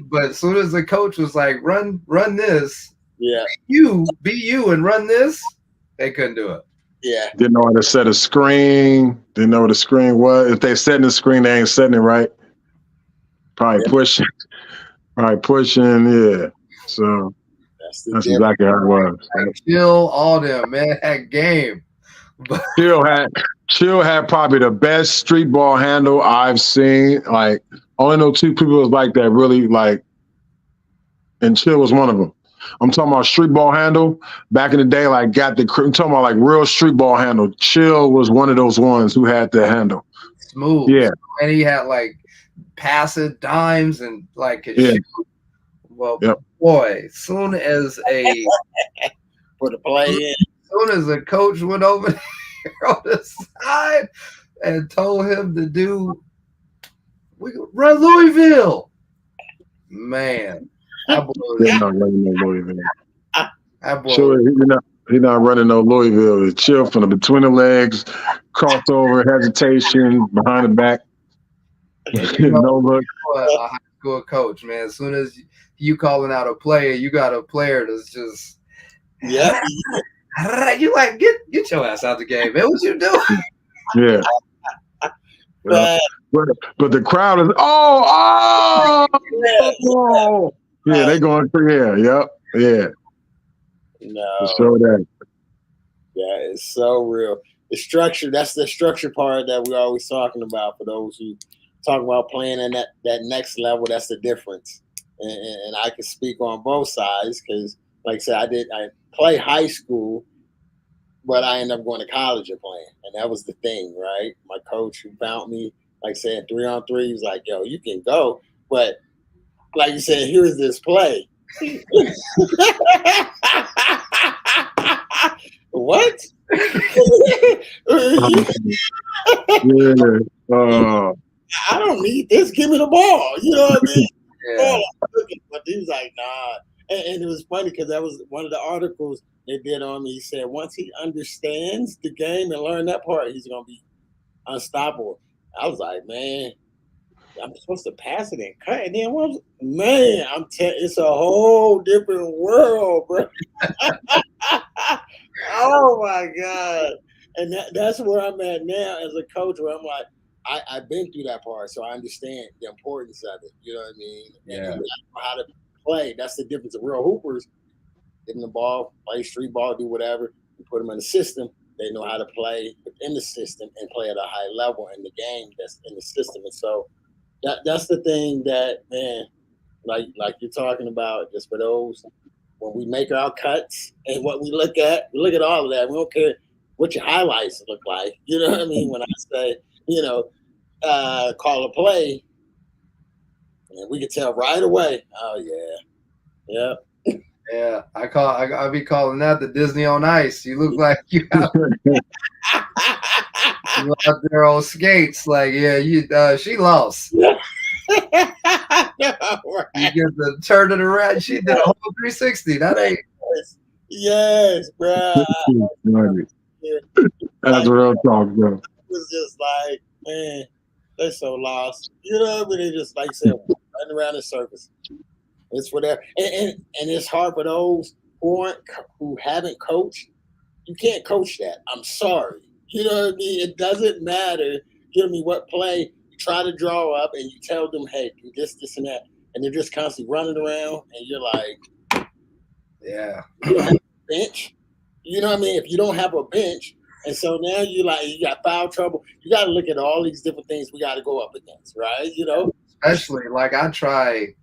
but as soon as the coach was like, run this, be you and run this, they couldn't do it. Yeah. Didn't know how to set a screen. Didn't know what the screen was. If they setting the screen, they ain't setting it right. Probably pushing. Yeah. So that's exactly how it was. Like, Chill all them, man. That game. Chill had probably the best street ball handle I've seen. Like, only know 2 people was like that, really, like, and Chill was one of them. I'm talking about street ball handle. Back in the day, like, I'm talking about like real street ball handle. Chill was one of those ones who had the handle. Smooth. Yeah. And he had like passive dimes and like his shoot. Well, boy, soon as put a play in. Soon as the coach went over there on the side and told him to do We run Louisville. Man, that boy They're was, not running no Louisville. that boy Sure, he not running no Louisville. It's chill from the between the legs, crossover, hesitation, behind the back, you know, no look. a high school coach, man. As soon as you calling out a player, you got a player that's just Yeah. you like get your ass out the game, man. What you doing? Yeah. But But the crowd is yeah, they going through here. Yep. Yeah. no, Show that. that is so real. The structure, that's the structure part that we're always talking about for those who talk about playing in that next level. That's the difference. And I can speak on both sides because, like I said, I play high school, but I ended up going to college and playing. And that was the thing, right? My coach who found me, like I said, 3-on-3, he was like, yo, you can go. But like you said, here's this play. What? Yeah. I don't need this. Give me the ball. You know what I mean? Yeah. But he was like, nah. And it was funny because that was one of the articles they did on me. He said once he understands the game and learn that part, he's gonna be unstoppable. I was like, man, I'm supposed to pass it and cut, and then what? Man, it's a whole different world, bro. Oh my god! And that's where I'm at now as a coach, where I'm like, I've been through that part, so I understand the importance of it. You know what I mean? Yeah. And you know how to play. That's the difference of real hoopers. Give them the ball, play street ball, do whatever. You put them in the system. They know how to play within the system and play at a high level in the game that's in the system. And so that's the thing that, man, like you're talking about, just for those when we make our cuts and what we look at all of that. We don't care what your highlights look like. You know what I mean? When I say, call a play, and we can tell right away. Oh yeah, Yeah, I'll be calling that the Disney on Ice. You look like you out there on skates. Like, yeah, she lost. yeah. You get the turn it around. She did a whole 360. That ain't. Yes, bro. That's real talk, bro. It was just like, man, they're so lost. You know what I mean? They just, like I said, running around in circles. It's for that. And it's hard for those who haven't coached. You can't coach that. I'm sorry. You know what I mean? It doesn't matter. Give me what play. You try to draw up and you tell them, hey, do this, and that. And they're just constantly running around. And you're like, Yeah. you don't have a bench. You know what I mean? If you don't have a bench, and so now you got foul trouble. You got to look at all these different things we got to go up against, right? You know, especially like I've tried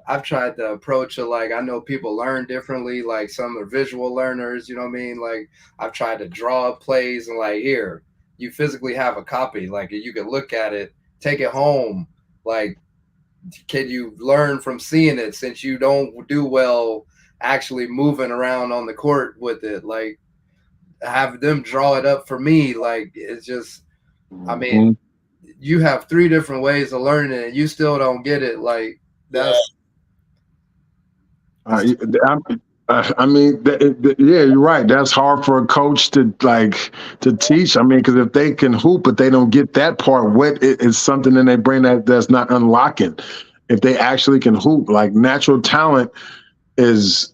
the approach of like I know people learn differently. Like some are visual learners, you know what I mean? Like I've tried to draw up plays and like here you physically have a copy. Like you can look at it, take it home. Like can you learn from seeing it since you don't do well actually moving around on the court with it? Like have them draw it up for me. Like it's just, I mean, you have 3 different ways of learning it and you still don't get it. Like that's. I mean, yeah, you're right. That's hard for a coach to teach. I mean, because if they can hoop, but they don't get that part, what is something in their brain that's not unlocking. If they actually can hoop, like natural talent is.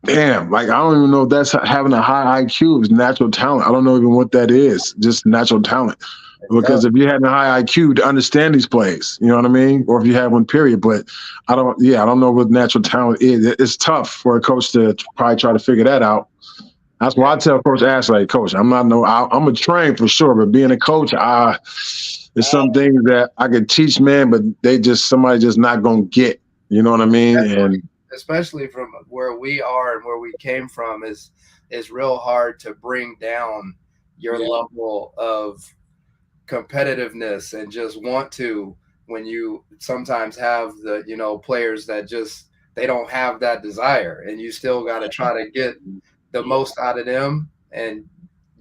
Damn, like I don't even know if that's having a high IQ is natural talent. I don't know even what that is, just natural talent. Because if you had a high IQ to understand these plays, you know what I mean? Or if you have one, period. But I don't know what natural talent is. It's tough for a coach to probably try to figure that out. That's why I tell Coach Ashley, Coach, I'm a train for sure, but being a coach, there's some things that I could teach, man, but somebody just not gonna get. You know what I mean? And especially from where we are and where we came from is real hard to bring down your level of competitiveness and just want to when you sometimes have the players that just they don't have that desire and you still got to try to get the most out of them and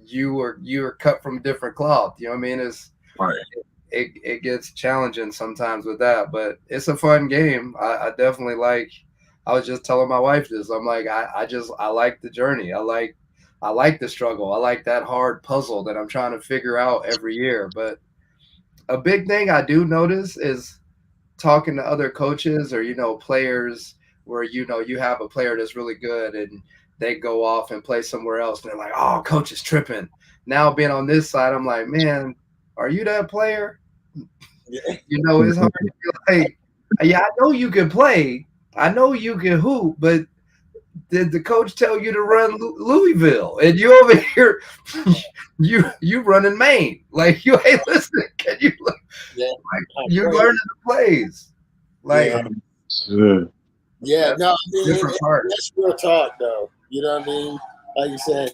you are cut from different cloth. You know what I mean? it gets challenging sometimes with that, but it's a fun game. I definitely like. I was just telling my wife this. I'm like, I like the journey. I like the struggle. I like that hard puzzle that I'm trying to figure out every year. But a big thing I do notice is talking to other coaches or players where you have a player that's really good and they go off and play somewhere else and they're like, oh, coach is tripping. Now being on this side, I'm like, man, are you that player? Yeah. It's hard to be like, yeah, I know you can play, I know you can hoop, but did the coach tell you to run Louisville and you over here you running Maine? Like, you ain't listening. Can you Yeah. you're learning the plays. Like, yeah, no, I mean, different parts. that's real talk, though. You know what I mean? Like you said,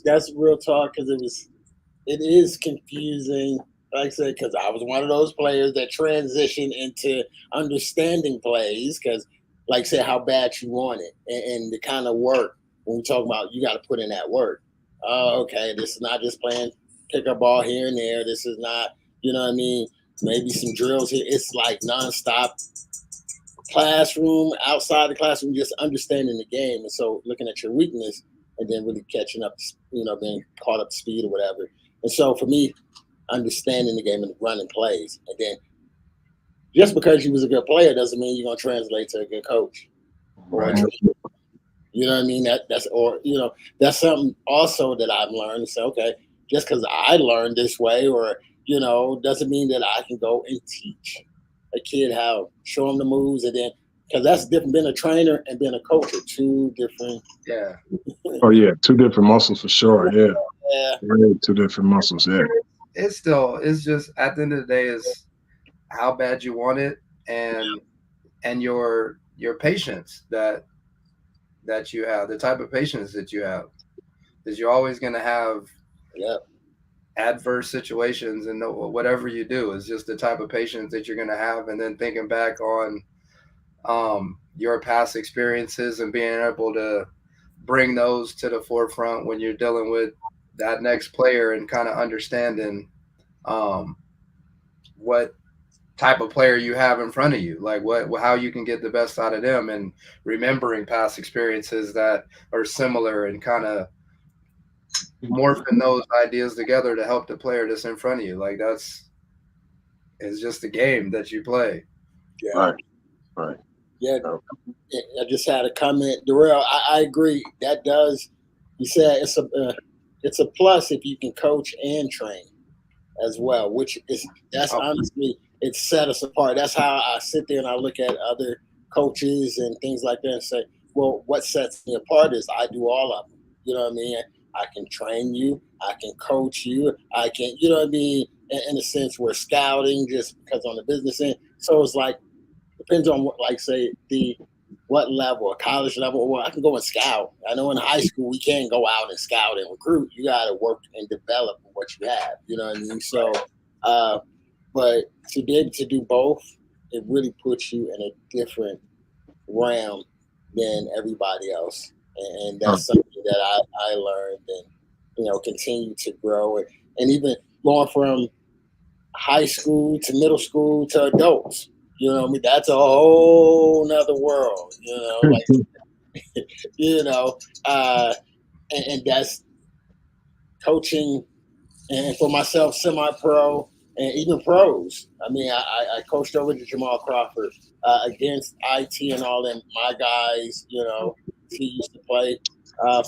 that's real talk because it is confusing. Like I said, because I was one of those players that transitioned into understanding plays because, like I said, how bad you want it and the kind of work when we talk about you got to put in that work. Oh, okay, this is not just playing pick up ball here and there. This is not, you know what I mean? Maybe some drills here. It's like nonstop classroom, outside the classroom, just understanding the game. And so looking at your weakness and then really catching up, being caught up to speed or whatever. And so for me, understanding the game and running plays. And then just because you was a good player doesn't mean you're going to translate to a good coach. Right. You know what I mean? That's something also that I've learned. So, okay, just because I learned this way or, doesn't mean that I can go and teach a kid how, show them the moves. And then, because that's different, being a trainer and being a coach are two different. Yeah. Oh, yeah. Two different muscles for sure. Yeah. Yeah. Really, two different muscles. Yeah. It's just at the end of the day is how bad you want it and your patience that you have, the type of patience that you have, because you're always going to have adverse situations and whatever you do is just the type of patience that you're going to have. And then thinking back on your past experiences and being able to bring those to the forefront when you're dealing with that next player and kind of understanding what type of player you have in front of you, like how you can get the best out of them, and remembering past experiences that are similar and kind of morphing those ideas together to help the player that's in front of you. Like it's just a game that you play. Yeah. Right. Yeah. I just had a comment, Darrell. I agree. That does. You said it's a plus if you can coach and train as well, that's honestly, it set us apart. That's how I sit there and I look at other coaches and things like that and say, well, what sets me apart is I do all of them. You know what I mean? I can train you, I can coach you, I can, you know what I mean? In a sense, we're scouting just because on the business end. So it's like, depends on what, like say what level, a college level. Well, I can go and scout. I know in high school we can't go out and scout and recruit. You got to work and develop what you have. You know what I mean? So, but to be able to do both, it really puts you in a different realm than everybody else, and that's something that I learned and continue to grow and even going from high school to middle school to adults. You know what I mean? That's a whole nother world, and that's coaching. And for myself, semi-pro and even pros. I mean, I coached over to Jamal Crawford against IT and all them, my guys, he used to play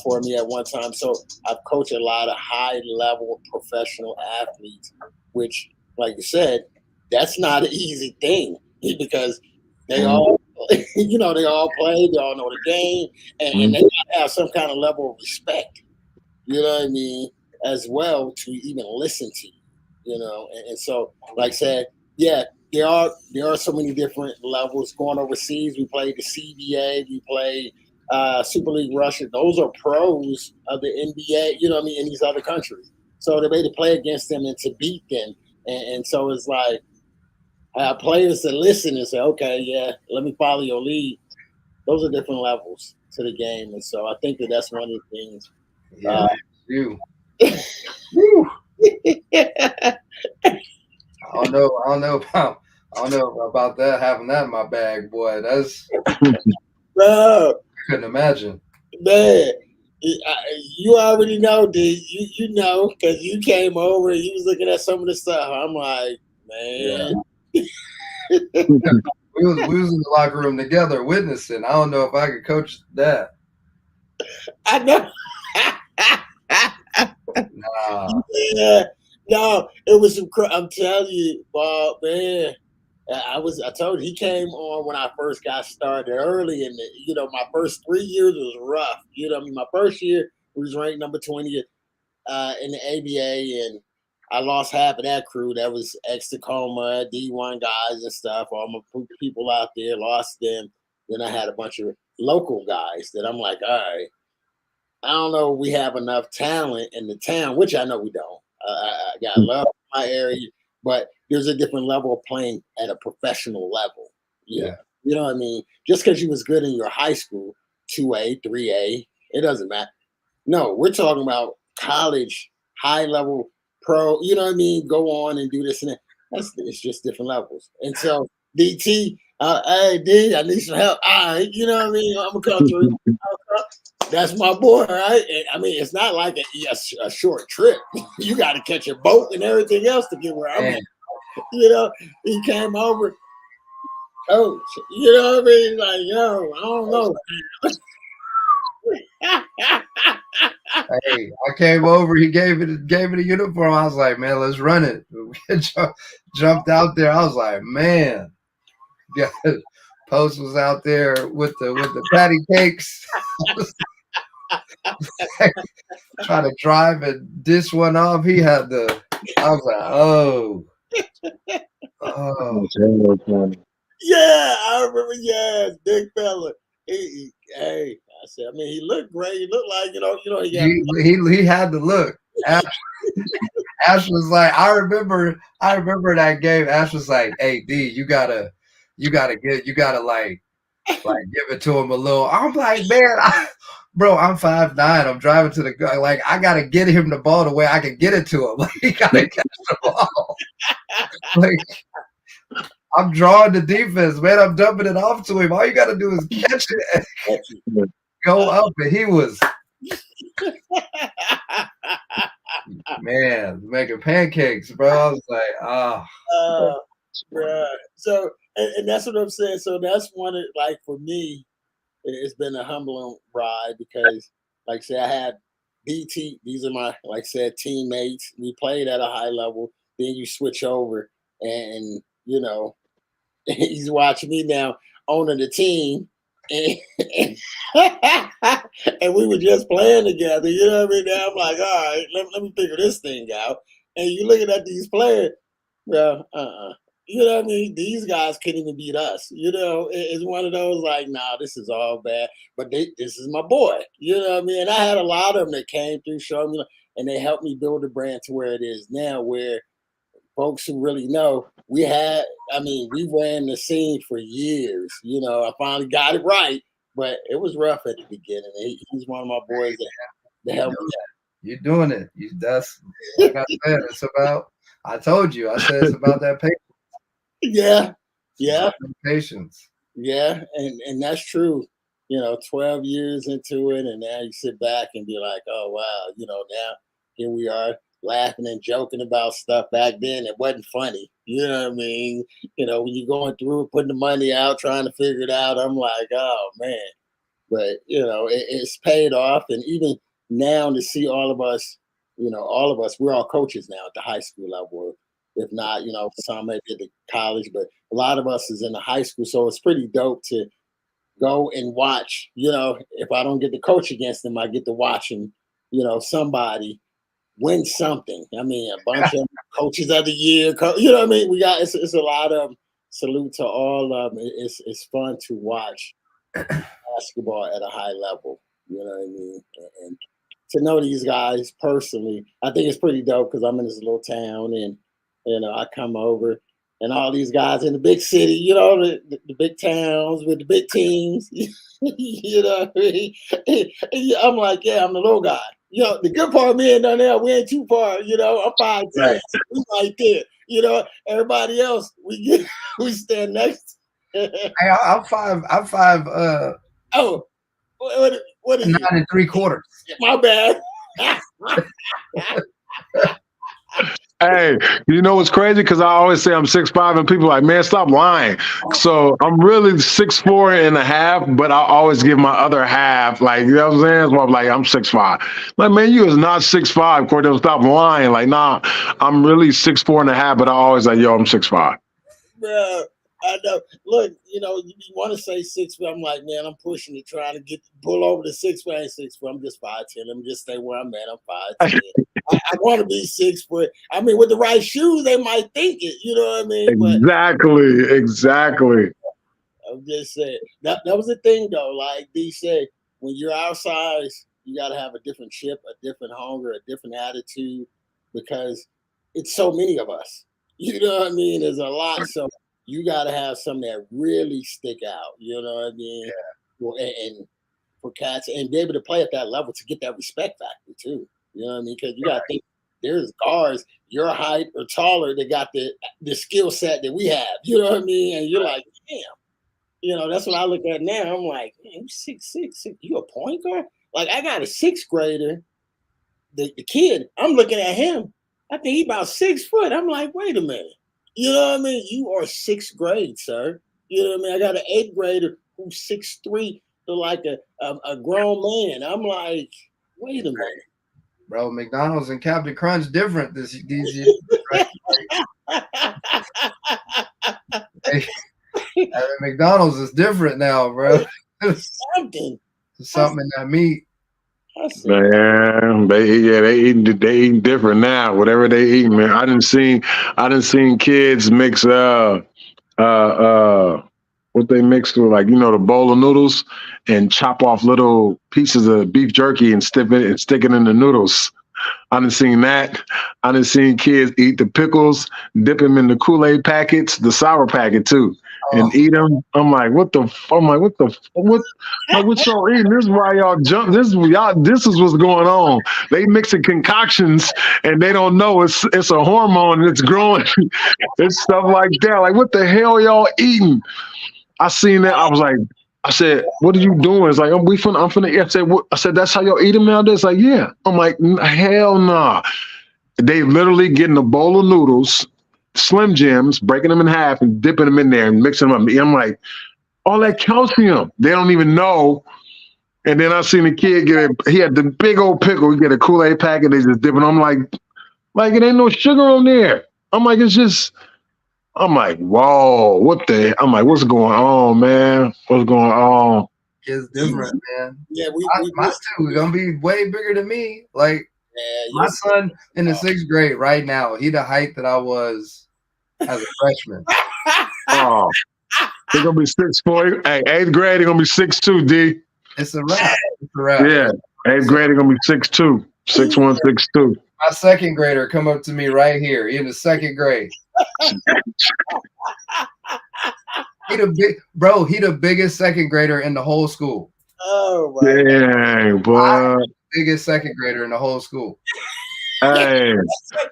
for me at one time. So I've coached a lot of high-level professional athletes, which, like you said, that's not an easy thing because they all, they all play, they all know the game, and they gotta have some kind of level of respect, you know what I mean, as well to even listen to you, and so, like I said, yeah, there are so many different levels going overseas. We played the CBA, we played Super League Russia. Those are pros of the NBA, you know what I mean, in these other countries. So they're able to play against them and to beat them. And so it's like players to listen and say, okay, yeah, let me follow your lead. Those are different levels to the game. And so I think that's one of the things. Yeah, you. I don't know about that, having that in my bag, boy. That's Bro, I couldn't imagine. man, you already know, dude. You know, because you came over and you was looking at some of the stuff. I'm like, Yeah. man. We was in the locker room together witnessing. I don't know if I could coach that. I know. Nah. Yeah. No, it was some. I'm telling you, Bob, man. I told you he came on when I first got started early, and my first 3 years was rough. I mean, my first year was ranked number 20 in the ABA, and I lost half of that crew. That was ex-Tacoma, D1 guys and stuff. All my people out there lost them. Then I had a bunch of local guys that I'm like, all right, I don't know if we have enough talent in the town, which I know we don't. I got love in my area, but there's a different level of playing at a professional level. Yeah. You know what I mean? Just because you was good in your high school, 2A, 3A, it doesn't matter. No, we're talking about college, high level pro, you know what I mean? Go on and do this and that. It's just different levels. And so DT, hey D, I need some help. All right, you know what I mean? I'm gonna come through. That's my boy, right? I mean, it's not like a short trip. You got to catch a boat and everything else to get where I'm at. He came over, coach. You know what I mean? Like, yo, I don't know. Hey, I came over. He gave me a uniform. I was like, man, let's run it. We jumped out there. I was like, man, yeah. Post was out there with the patty cakes. Trying to drive and dish one off. He had the. I was like, oh. Yeah, I remember. Yeah, big fella. Hey, I said. I mean, he looked great. He looked like he had the look. Ash was like, I remember that game. Ash was like, hey D, you gotta like give it to him a little. I'm like, man, bro, I'm 5'9". I'm driving to the guy. Like, I gotta get him the ball the way I can get it to him. Like, he gotta catch the ball. Like, I'm drawing the defense, man. I'm dumping it off to him. All you gotta do is catch it and go up. And he was, man, making pancakes, bro. I was like, right. So, and that's what I'm saying. So that's one of, like, for me, it's been a humbling ride because, like I said, I had DT. These are my, like I said, teammates. We played at a high level. Then you switch over, and he's watching me now owning the team, and, and we were just playing together. You know what I mean? Now I'm like, all right, let me figure this thing out. And you looking at these players, well, you know what I mean? These guys couldn't even beat us. It's one of those like, nah, this is all bad. But this is my boy. You know what I mean? And I had a lot of them that came through, showed me, and they helped me build the brand to where it is now, where folks who really know, we ran the scene for years. I finally got it right, but it was rough at the beginning. He's one of my boys that helped me. You're doing it. That's like I said. It's about. I told you. I said it's about that patience. Yeah. Patience. Yeah, and that's true. 12 years into it, and now you sit back and be like, oh wow, now here we are laughing and joking about stuff. Back then it wasn't funny. You know what I mean? When you're going through putting the money out, trying to figure it out, I'm like, oh man. But it's paid off, and even now to see all of us, we're all coaches now at the high school level. If not, some at the college, but a lot of us is in the high school, so it's pretty dope to go and watch. If I don't get to coach against them, I get to watch them. Somebody win something. I mean, a bunch of coaches of the year. You know what I mean? We got it's a lot of salute to all of them. It's fun to watch basketball at a high level. You know what I mean? And to know these guys personally, I think it's pretty dope because I'm in this little town, and I come over, and all these guys in the big city, the big towns with the big teams. You know what I mean? I'm like, yeah, I'm the little guy. You know, the good part of me and Darnell, we ain't too far. You know, I'm 5'10". Right. We right there. You know, everybody else, we stand next. Hey, I'm 5. Oh, what is 9 it? 3/4. My bad. Hey, you know what's crazy? Because I always say I'm 6'5", and people are like, man, stop lying. So I'm really 6'4.5", but I always give my other half, like, you know what I'm saying? So I'm like, I'm 6'5". Like, man, you is not 6'5", Cordell. Stop lying. Like, nah, I'm really 6'4.5", but I always like, yo, I'm 6'5". Bro, I know. Look, you know, you want to say 6 foot. I'm like, man, I'm pushing to try to pull over the 6 foot. I ain't 6 foot. I'm just 5'10". Let me just stay where I'm at. I'm 5'10". I want to be 6 foot. I mean, with the right shoes, they might think it. You know what I mean? But Exactly. I'm just saying that was the thing though. Like D said, when you're our size, you got to have a different chip, a different hunger, a different attitude, because it's so many of us. You know what I mean? There's a lot, so you got to have some that really stick out. You know what I mean? Yeah. Well, and for cats and be able to play at that level to get that respect factor too. You know what I mean? Because you got to think there's guards your height or taller that got the skill set that we have. You know what I mean? And you're like, damn. You know, that's what I look at now. I'm like, man, you 6'6", you a point guard? Like, I got a 6th grader, the kid, I'm looking at him. I think he about 6 foot. I'm like, wait a minute. You know what I mean? You are 6th grade, sir. You know what I mean? I got an 8th grader who's 6'3", like a grown man. I'm like, wait a minute. Bro, McDonald's and Captain Crunch different these years. Right? McDonald's is different now, bro. Something in that meat. Man, they eating different now. Whatever they eat, man. I didn't seen kids mix what they mix with, like, you know, the bowl of noodles and chop off little pieces of beef jerky and stick it in the noodles. I done seen that. I done seen kids eat the pickles, dip them in the Kool-Aid packets, the sour packet too, and eat them. I'm like, what like, what y'all eating? This is why y'all jump. This is what's going on. They mixing concoctions and they don't know it's a hormone and it's growing. It's stuff like that. Like, what the hell y'all eating? I seen that. I said, what are you doing? It's like, I'm finna eat. I said, that's how y'all eat them nowadays? Like, yeah. I'm like, hell nah. They literally getting a bowl of noodles, Slim Jims, breaking them in half and dipping them in there and mixing them up. I'm like, all that calcium. They don't even know. And then I seen the kid he had the big old pickle. He get a Kool-Aid packet. They just dipping. I'm like, it ain't no sugar on there. I'm like, I'm like, whoa, I'm like, what's going on, man? What's going on? It's different, man. Yeah, my two are gonna be way bigger than me. Like, my son in the 6th grade right now, he the height that I was as a freshman. Oh, they're gonna be 6'4". Hey, 8th grade, they're gonna be 6'2", D. It's a wrap. Yeah, 8th grade, they're gonna be 6'2", 6'1", 6'2". My 2nd grader come up to me right here. He in the 2nd grade. He the biggest 2nd grader in the whole school. Oh my dang, boy. Biggest 2nd grader in the whole school. Hey,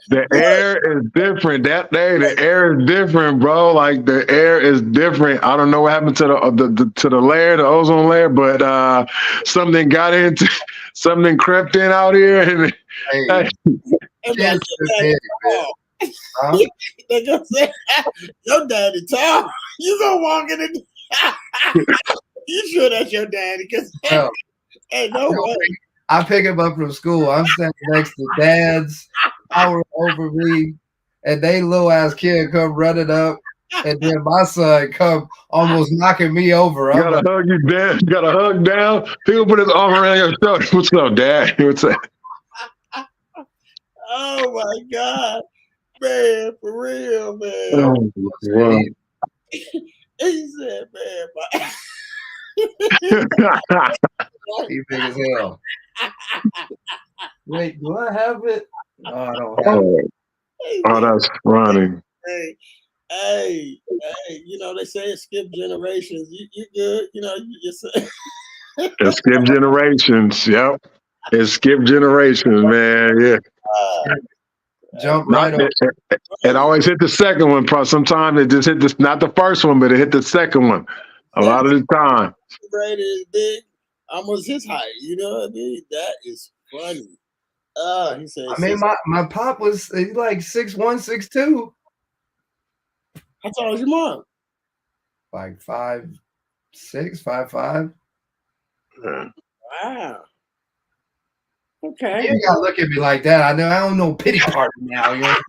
the air is different. That day, the air is different, bro. Like, the air is different. I don't know what happened to the layer, the ozone layer, but something crept in out here, and hey. Huh? They gonna say, your daddy tall. You gonna walk in the you sure that's your daddy? Because ain't no way. I pick him up from school. I'm standing next to dads, power over me, and they little ass kid come running up, and then my son come almost knocking me over. Gotta hug you, Dad. Gotta hug down. He'll put his arm around your shoulder. What's up, Dad? What's up? Oh my God. Man, for real, man. Oh, wow. He said, man, he big as hell. Wait, do I have it? No, I don't have it. Oh, that's funny. Hey, you know, they say it skip generations. You good? You know, you just it skip generations, yep. It skipped generations, man. Yeah. Jump Not right over. it always hit the second one. Sometimes it just hit this, not the first one, but it hit the second one. A lot of the time. Brady is big, almost his height. You know what I mean? That is funny. He said. I mean, my pop was like 6'1", 6'2". How tall is your mom? Like 5'6", 5'5". Wow. Okay. You ain't gotta look at me like that. I don't know pity party now. You know what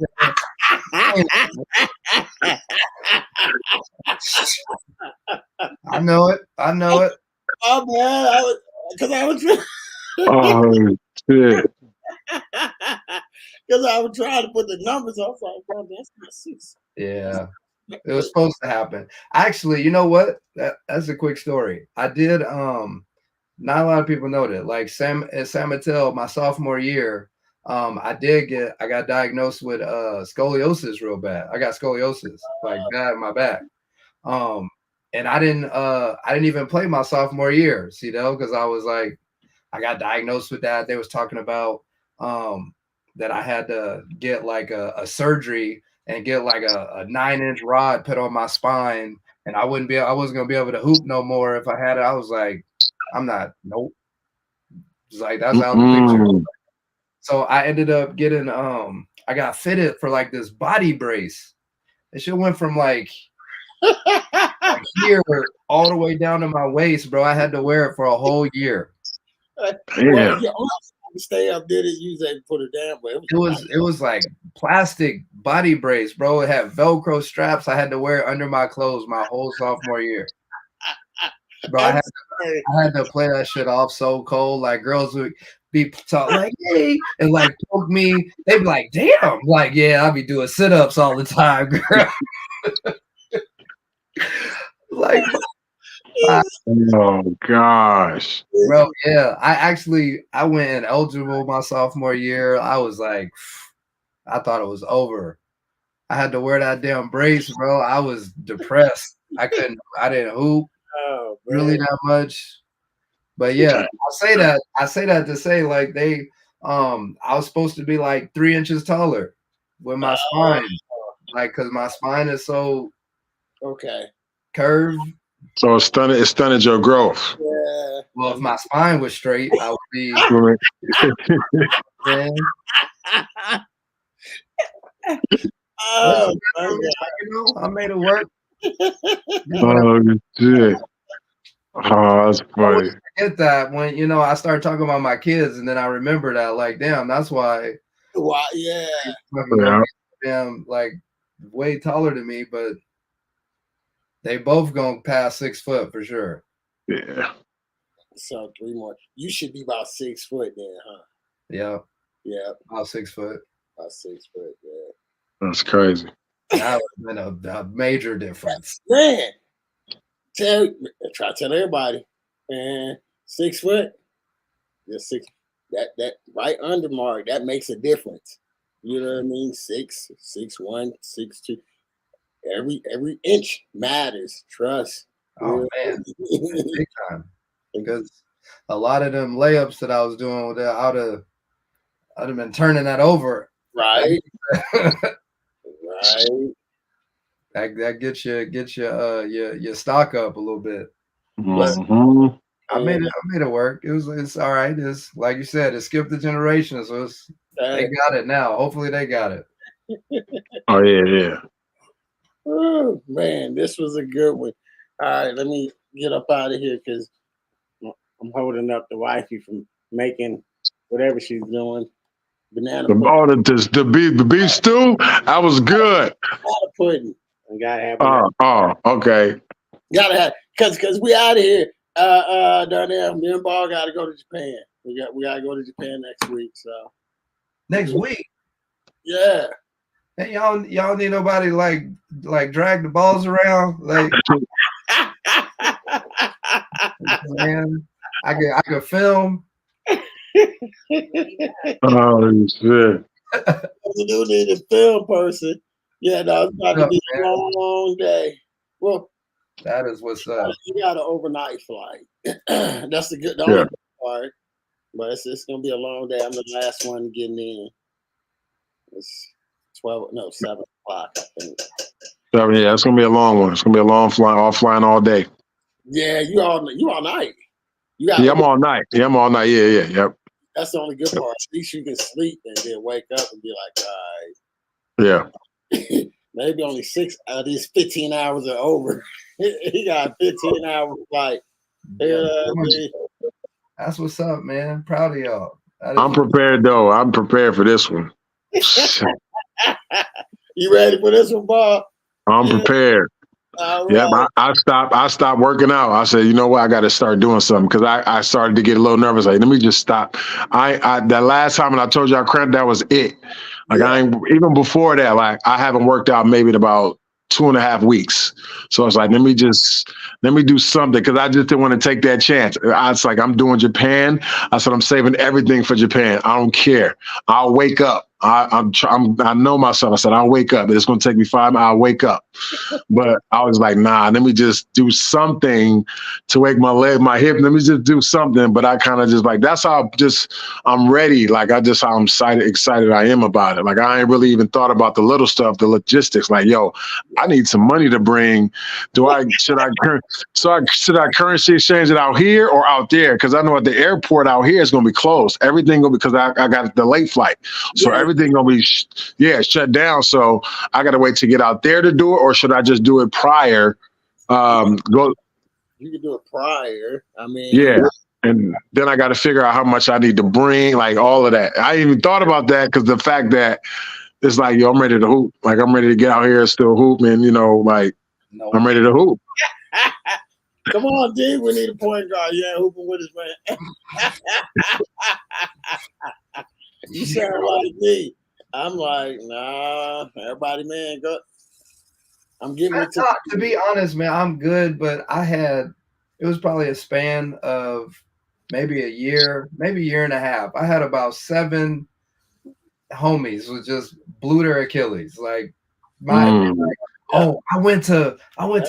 I'm saying? I know it. Oh man, because I was Oh shit. because I was trying to put the numbers. I was like, "Bro, that's not 6." Yeah, it was supposed to happen. Actually, you know what? That's a quick story. I did. Not a lot of people know that. Like San Mateo, my sophomore year, I got diagnosed with scoliosis real bad. I got scoliosis like that in my back. And I didn't even play my sophomore year, see though, because I was like, I got diagnosed with that. They was talking about that I had to get like a surgery and get like a 9-inch rod put on my spine, and I wasn't gonna be able to hoop no more if I had it. I was like, I'm not. Nope. It's like that's out the picture. So I ended up getting I got fitted for like this body brace. It shit went from like here all the way down to my waist, bro. I had to wear it for a whole year. Yeah. Stay up there. You say put it down, but it was like plastic body brace, bro. It had Velcro straps. I had to wear it under my clothes my whole sophomore year. Bro, I had to play that shit off so cold. Like girls would be talking like, "Hey," and like poke me. They'd be like, "Damn!" Like, yeah, I'd be doing sit-ups all the time, girl. Like, oh gosh, bro, yeah. I went ineligible my sophomore year. I was like, I thought it was over. I had to wear that damn brace, bro. I was depressed. I didn't hoop really that much. But yeah, I say that to say like I was supposed to be like 3 inches taller with my spine. Like, cause my spine is so curved. So it stunted your growth. Yeah. Well, if my spine was straight, I would be. Oh, I made it work. Oh shit. Oh, that's funny. I get that when I started talking about my kids, and then I remember that, like, damn, that's why. Wow, yeah. Damn, like way taller than me, but they both gonna pass 6 foot for sure. Yeah. So 3 more. You should be about 6 foot then, huh? Yeah. Yeah. About 6 foot. About 6 foot, yeah. That's crazy. That would have been a major difference. Man, try to tell everybody, man, 6 foot, just 6. That right under mark, that makes a difference. You know what I mean? 6, 6'1", 6'2". Every inch matters. Trust. Oh man, big time. Because a lot of them layups that I was doing with that, I'd have been turning that over. Right. Right. That gets your stock up a little bit. Mm-hmm. I made it work. It's all right. It's like you said, it skipped the generation, so they got it now. Hopefully they got it. Oh yeah. Oh man, this was a good one. All right, let me get up out of here because I'm holding up the wifey from making whatever she's doing. Banana pudding. The beef stew, that was good. Banana pudding. I gotta have okay. Gotta have because we out of here. Darnell, me and Ball gotta go to Japan. We gotta go to Japan next week. So next week? Yeah. Hey, y'all need nobody like drag the balls around? Like man, I could film. Oh shit. You do need a film person. Yeah, no, it's about to be a long day. Well, that is what's up. You got an overnight flight. That's the only good part. But it's gonna be a long day. I'm the last one getting in. It's 7 o'clock, I think. So, yeah, it's gonna be a long one. It's gonna be a long flying all day. Yeah, you all night. You got. Yeah, I'm all night. Yeah, I'm all night. Yeah, yep. That's the only good part. At least you can sleep and then wake up and be like, all right. Yeah. Maybe only 6 out of these 15 hours are over. He got 15 hours flight. That's what's up, man. Proud of y'all. I'm prepared though. I'm prepared for this one. You ready for this one, Bob? I'm prepared. Right. Yeah, I stopped working out. I said, you know what, I got to start doing something because I started to get a little nervous. Like, let me just stop. That last time, and I told you I cramped, that was it. Like, I ain't even before that. Like, I haven't worked out maybe in about 2.5 weeks. So I was like, let me do something because I just didn't want to take that chance. I was like, I'm doing Japan. I said, I'm saving everything for Japan. I don't care. I'll wake up. I know myself. I said, I'll wake up. It's going to take me 5 minutes. I'll wake up. But I was like, nah, let me just do something to wake my leg, my hip. Let me just do something. But I kind of just like, that's how I'm ready. Like, how excited I am about it. Like, I ain't really even thought about the little stuff, the logistics. Like, yo, I need some money to bring. Should I currency exchange it out here or out there? Because I know at the airport out here is going to be closed. Everything going to because I got the late flight. So everything going to be shut down. So I got to wait to get out there to do it, or should I just do it prior? You can do it prior. I mean, yeah. And then I got to figure out how much I need to bring, like all of that. I even thought about that because the fact that it's like, yo, I'm ready to hoop. Like, I'm ready to get out here and still hoop, and I'm ready to hoop. Come on, D. We need a point guard. Yeah, hooping with us, man. You sound like me. I'm like, nah, everybody, man, go. I'm giving it to be honest, man, I'm good, but it was probably a span of maybe a year and a half. I had about 7 homies who just blew their Achilles. Like, I went to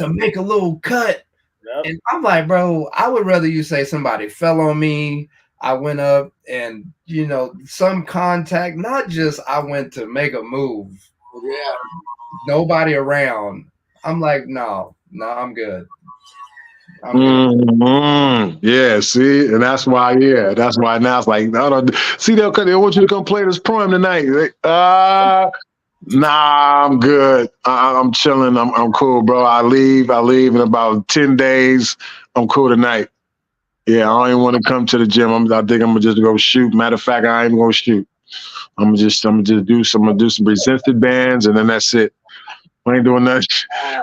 make a little cut. Yep. And I'm like, bro, I would rather you say somebody fell on me. I went up and, some contact, not just I went to make a move. Yeah. Nobody around. I'm like, no, I'm good. Yeah, see, and that's why now it's like, see, they want you to come play this prime tonight. Like, nah, I'm good. I'm chilling. I'm cool, bro. I leave in about 10 days. I'm cool tonight. Yeah, I don't even want to come to the gym. I think I'm gonna just go shoot. Matter of fact, I ain't even gonna shoot. I'm gonna do some resistance bands, and then that's it. I ain't doing nothing.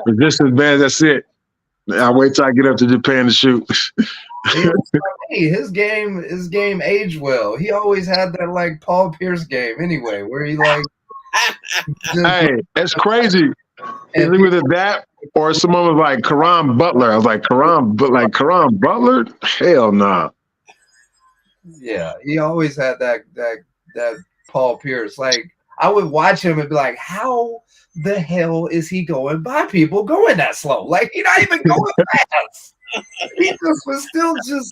Resistance bands, that's it. I wait till I get up to Japan to shoot. His game aged well. He always had that like Paul Pierce game anyway, where he like. Hey, it's crazy. Either with that or someone was like Karan Butler. I was like, Karan Butler? Hell nah. Yeah, he always had that Paul Pierce. Like, I would watch him and be like, how the hell is he going by people going that slow? Like, he's not even going fast. He just was still just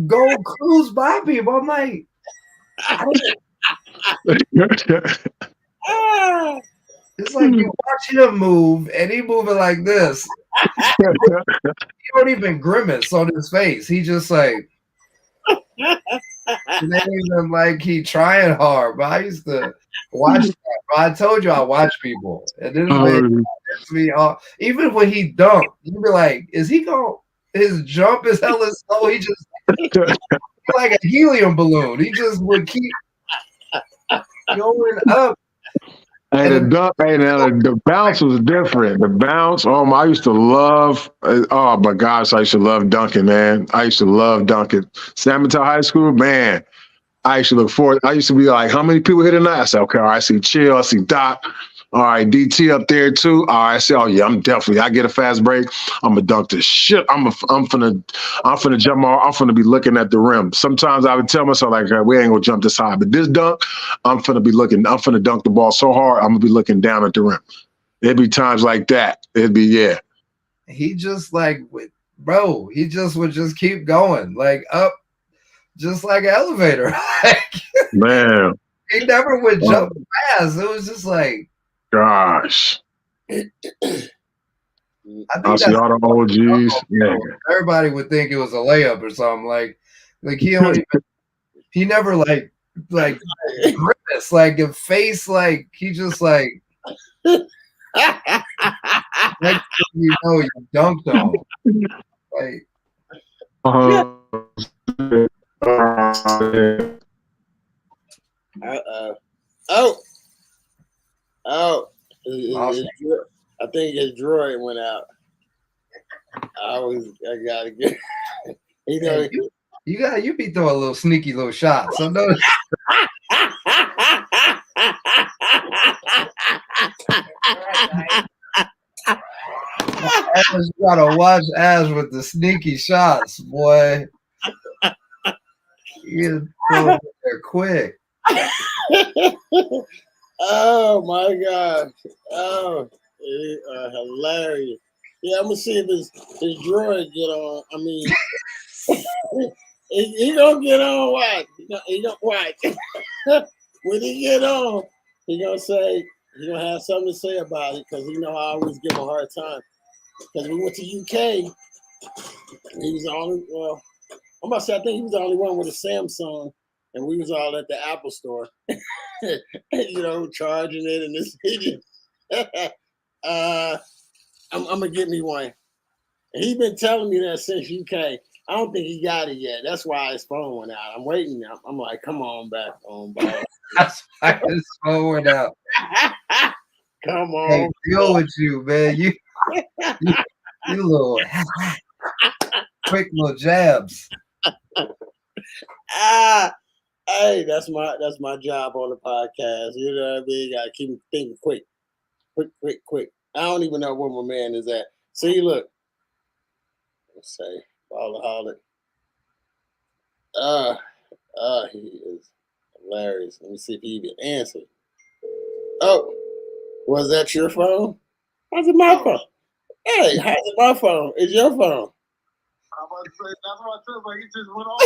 go cruise by people. I'm like, it's like you watching him move and he moving like this. He don't even grimace on his face. He just like it ain't even like he trying hard. But I used to watch that. But I told you I watch people. And this man me off. Even when he dunked, you'd be like, is he going his jump is hella slow. He just like a helium balloon. He just would keep going up. Hey, the bounce was different. The bounce, I used to love. Oh my gosh, I used to love dunking, man. I used to love dunking. San Mateo High School, man. I used to look forward. I used to be like, how many people here tonight? I said, okay, all right, I see Chill, I see Doc. All right, DT up there too. All right, I say, oh yeah, I get a fast break. I'm gonna dunk this shit. I'm finna jump off. I'm finna be looking at the rim. Sometimes I would tell myself like, we ain't gonna jump this high, but this dunk, I'm finna dunk the ball so hard, I'm gonna be looking down at the rim. It'd be times like that. It'd be, yeah. He just like, bro, he just would just keep going, like up, just like an elevator. Like, Man, he never would jump fast. It was just like, gosh. I I think see all the OGs. Yeah. everybody would think it was a layup or something. Like he don't even, he never like grimace, like a face, like he just like next thing you know, you dunked on him. Like, Oh, I think his droid went out. I gotta get. You be throwing a little sneaky little shots. So no. You gotta watch Ash with the sneaky shots, boy. You throw it there quick. Oh my God! Oh, hilarious! Yeah, I'm gonna see if his droid get on. I mean, he gonna get on. Watch. He gonna watch. When he get on, he gonna say he gonna have something to say about it because I always give him a hard time. Because we went to UK, he was the only. Well, I'm about to say I think he was the only one with a Samsung, and we was all at the Apple store. Charging it in this video. I'm gonna get me one. And he been telling me that since UK. I don't think he got it yet. That's why his phone went out. I'm waiting. I'm like, come on back on, bro. That's why his phone went out. Come on. Hey, deal with you, man. You little quick little jabs. Hey, that's my job on the podcast. You know what I mean? Gotta keep thinking quick. I don't even know where my man is at. See, look. Let's say Ballaholic. He is hilarious. Let me see if he even answered. Oh, was that your phone? How's it my phone? Hey, how's it my phone? It's your phone. I'm about to say, that's what I said, but he just went on.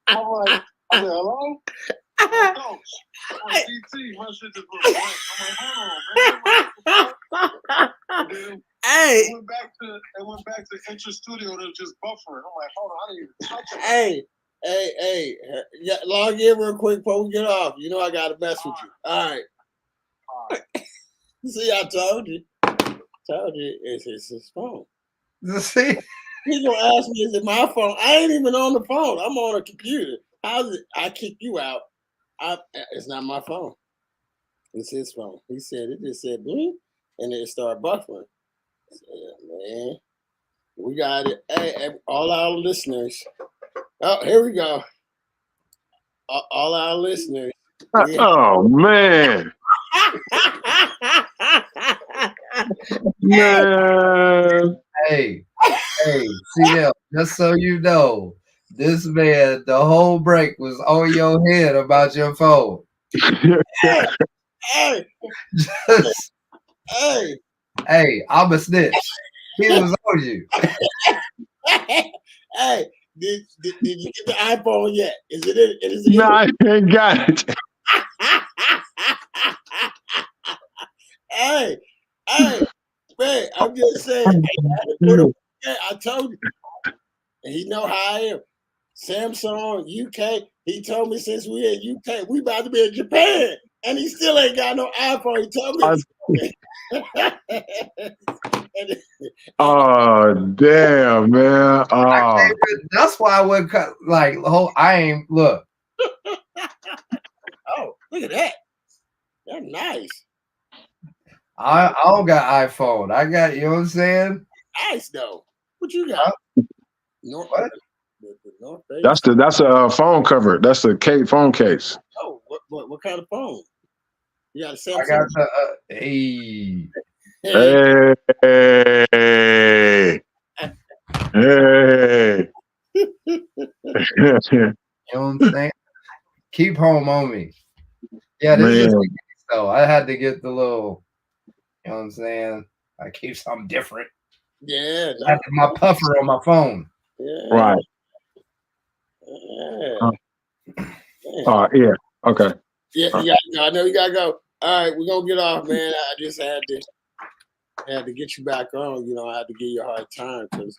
I'm like, hello? No. CT, my shit just went blank. I'm like, hold on, man. Hey. It went back to Enter Studio that was just buffering. I'm like, hold on, I didn't even touch it. Hey. Yeah, log in real quick before we get off. You know I gotta mess with you. All right. See, I told you. It's his phone. See? He's gonna ask me, is it my phone? I ain't even on the phone. I'm on a computer. How's it? I kick you out. It's not my phone. It's his phone. He said it just said blue, and it started buffering. I said, man, we got it. Hey, all our listeners. Oh, here we go. All our listeners. Oh man. Man. Hey, CL, just so you know, this man, the whole break was on your head about your phone. Hey, I'm a snitch. He was on you. Hey, did you get the iPhone yet? Is it No, I ain't got it. Hey, man, I'm just saying. I told you. And he know how I am. Samsung, UK. He told me since we in UK, we about to be in Japan. And he still ain't got no iPhone. He told me. Oh, damn, man. Oh. That's why I would cut, like, I ain't, look. Oh, look at that. That's nice. I don't got iPhone. I got, you know what I'm saying? Nice, though. What you got? What? That's a phone cover. That's the phone case. Oh, what kind of phone? You got a Samsung? I got the hey. You know what I'm saying? Keep home on me. Yeah, this is the case, though. I had to get the little, you know what I'm saying? I keep something different. Yeah, I have my puffer on my phone. yeah, Right. yeah. Yeah. Okay. Yeah, you gotta go. I know you gotta go. All right, we're gonna get off, man. I just had to get you back on. You know, I had to give you a hard time because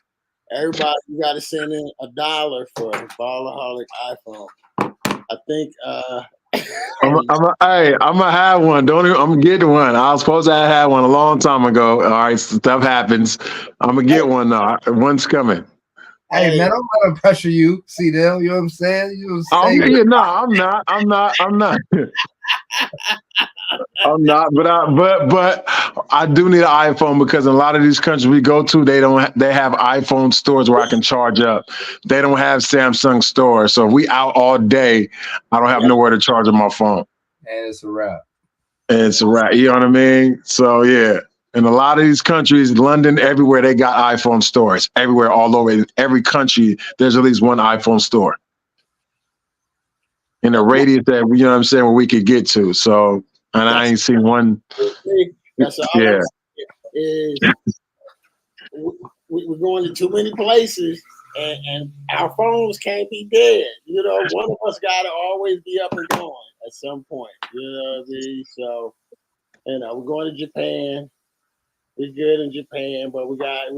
everybody, you got to send in $1 for a Ballaholic iPhone. I think. I'm gonna have one. I'm gonna get one. I was supposed to have had one a long time ago. All right, stuff happens. I'm gonna get one though. One's coming. Hey, man, I'm not gonna pressure you, C-Dale. You know what I'm saying? You know what I'm saying? I'm not. I'm not. I'm not, but I do need an iPhone because in a lot of these countries we go to, they have iPhone stores where I can charge up. They don't have Samsung stores. So if we out all day, I don't have nowhere to charge up my phone. And it's a wrap. You know what I mean? So yeah. In a lot of these countries, London, everywhere, they got iPhone stores. Everywhere, all over. In every country, there's at least one iPhone store. In a radius that, you know what I'm saying, where we could get to. So, and I ain't seen one. That's all. Yeah. Is we're going to too many places, and our phones can't be dead. You know, one of us got to always be up and going at some point. You know what I mean? So, you know, we're going to Japan. We're good in Japan, but we got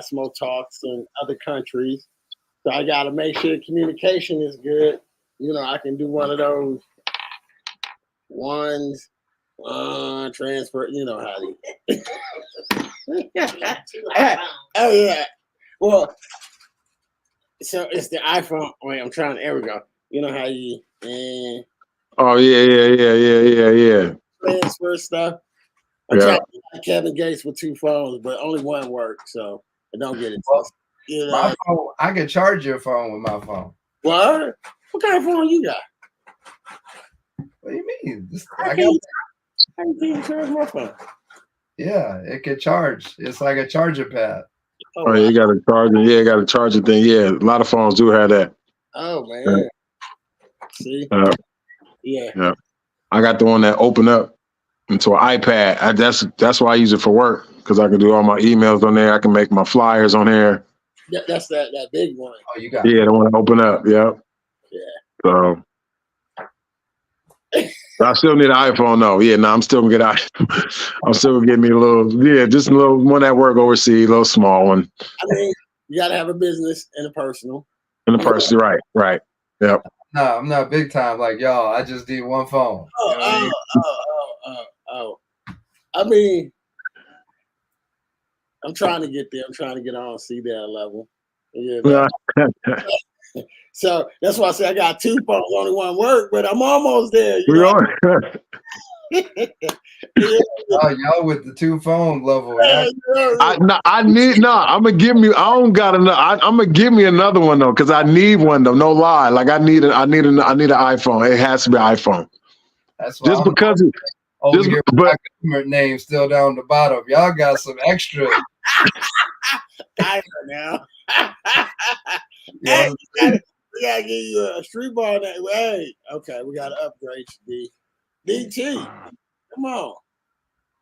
some more talks in other countries. So I got to make sure the communication is good. You know, I can do one of those ones transfer. You know how to. Oh yeah. Well, so it's the iPhone. Wait, I'm trying. There we go. You know how you. Oh yeah. Transfer stuff. I'm trying to get Kevin Gates with 2 phones, but only one works, so I don't get it. You know? My phone, I can charge your phone with my phone. What? What kind of phone you got? What do you mean? How can you charge my phone? Yeah, it can charge. It's like a charger pad. Oh, you got a charger. Yeah, got a charger thing. Yeah, a lot of phones do have that. Oh man. See? Yeah. I got the one that open up into an iPad. That's why I use it for work because I can do all my emails on there. I can make my flyers on there. That's that big one. Oh, you got the one that open up. Yeah. So I still need an iPhone though. Yeah, no, I'm still gonna I'm still gonna get me a little. Yeah, just a little one that work overseas, a little small one. I mean, you gotta have a business and a personal. Right. Yep. No, I'm not big time like y'all. I just need one phone. I mean, I'm trying to get there. I'm trying to get on C-Dale level. Yeah. So that's why I say I got 2 phones, only one work, but I'm almost there. You know? Y'all with the 2 phone level. I'm gonna give me. I don't got enough. I'm gonna give me another one though, because I need one though. No lie, like I need an iPhone. It has to be an iPhone. That's why just because. Here, but my name still down the bottom. Y'all got some extra. I know now. Hey, we gotta give you a Streetball. Hey, okay, we gotta upgrade you, DT. Come on.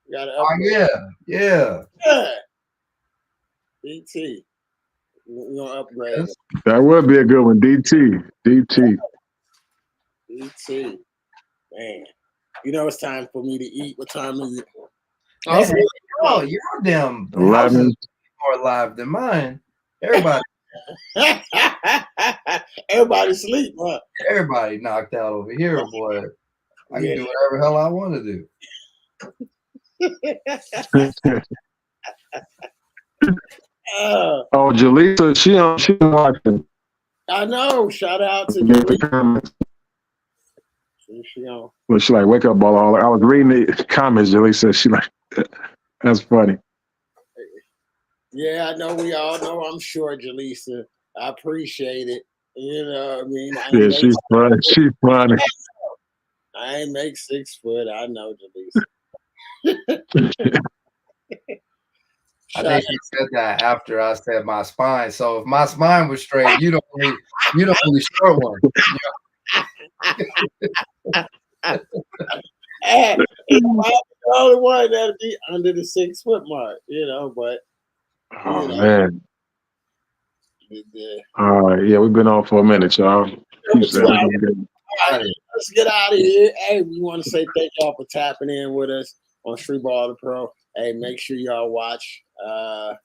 We gotta upgrade. Yeah. DT. We're gonna upgrade. That would be a good one. DT. Man. You know it's time for me to eat. What time is it? You're damn 11. More live than mine. Everybody. Everybody sleep, huh? Everybody knocked out over here, boy. I can do whatever hell I want to do. Jaleesa, she watching. I know. Shout out to Jaleesa. Well, she like, wake up, baller. I was reading the comments. Jaleesa, she like, that's funny. Yeah, I know. We all know. I'm sure, Jaleesa. I appreciate it. You know what I mean? She's funny. She's funny. I ain't make 6 foot. I know, Jaleesa. I think he said that after I said my spine. So if my spine was straight, you the only short one. I'm the only one that'll be under the 6 foot mark, you know, but Oh You know, man. the Yeah, we've been on for a minute, y'all. over Keep 2 saying hours. we good. All right, let's get out of here. Hey, we want to say thank y'all for tapping in with us on Streetball the Pro. Hey, make sure y'all watch. I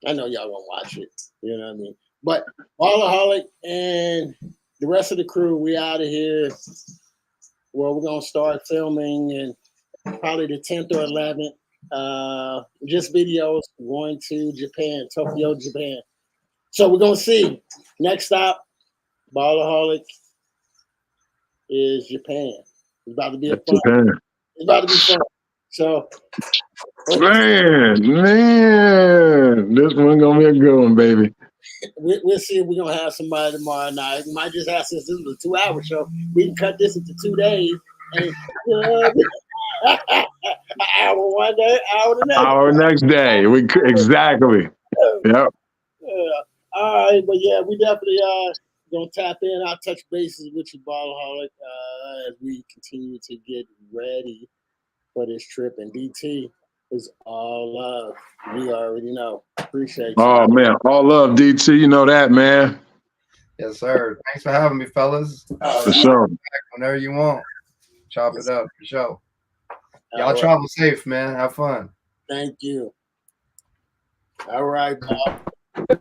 know y'all gonna watch it. You know what I mean? But Ballaholic and the rest of the crew, we out of here. Well, we're gonna start filming in probably the 10th or 11th. Just videos going to Japan, Tokyo, Japan. So we're gonna see. Next stop, Ballaholic is Japan. It's about to be a fun. Japan. It's about to be fun. So Man, this one gonna be a good one, baby. we'll see if we're gonna have somebody tomorrow night. We might just have, since this is a 2-hour show, we can cut this into 2 days. And an hour one day, hour the next. Our next day, exactly. Yep. Yeah. All right, but yeah, we definitely gonna tap in. I'll touch bases with you, Ballaholic, as we continue to get ready for this trip. And DT is all love. We already know. Appreciate you. Oh man, all love, DT. You know that, man. Yes, sir. Thanks for having me, fellas. For sure. Whenever you want, chop it up for sure. Y'all All right. travel safe, man. Have fun. Thank you. All right, Bob.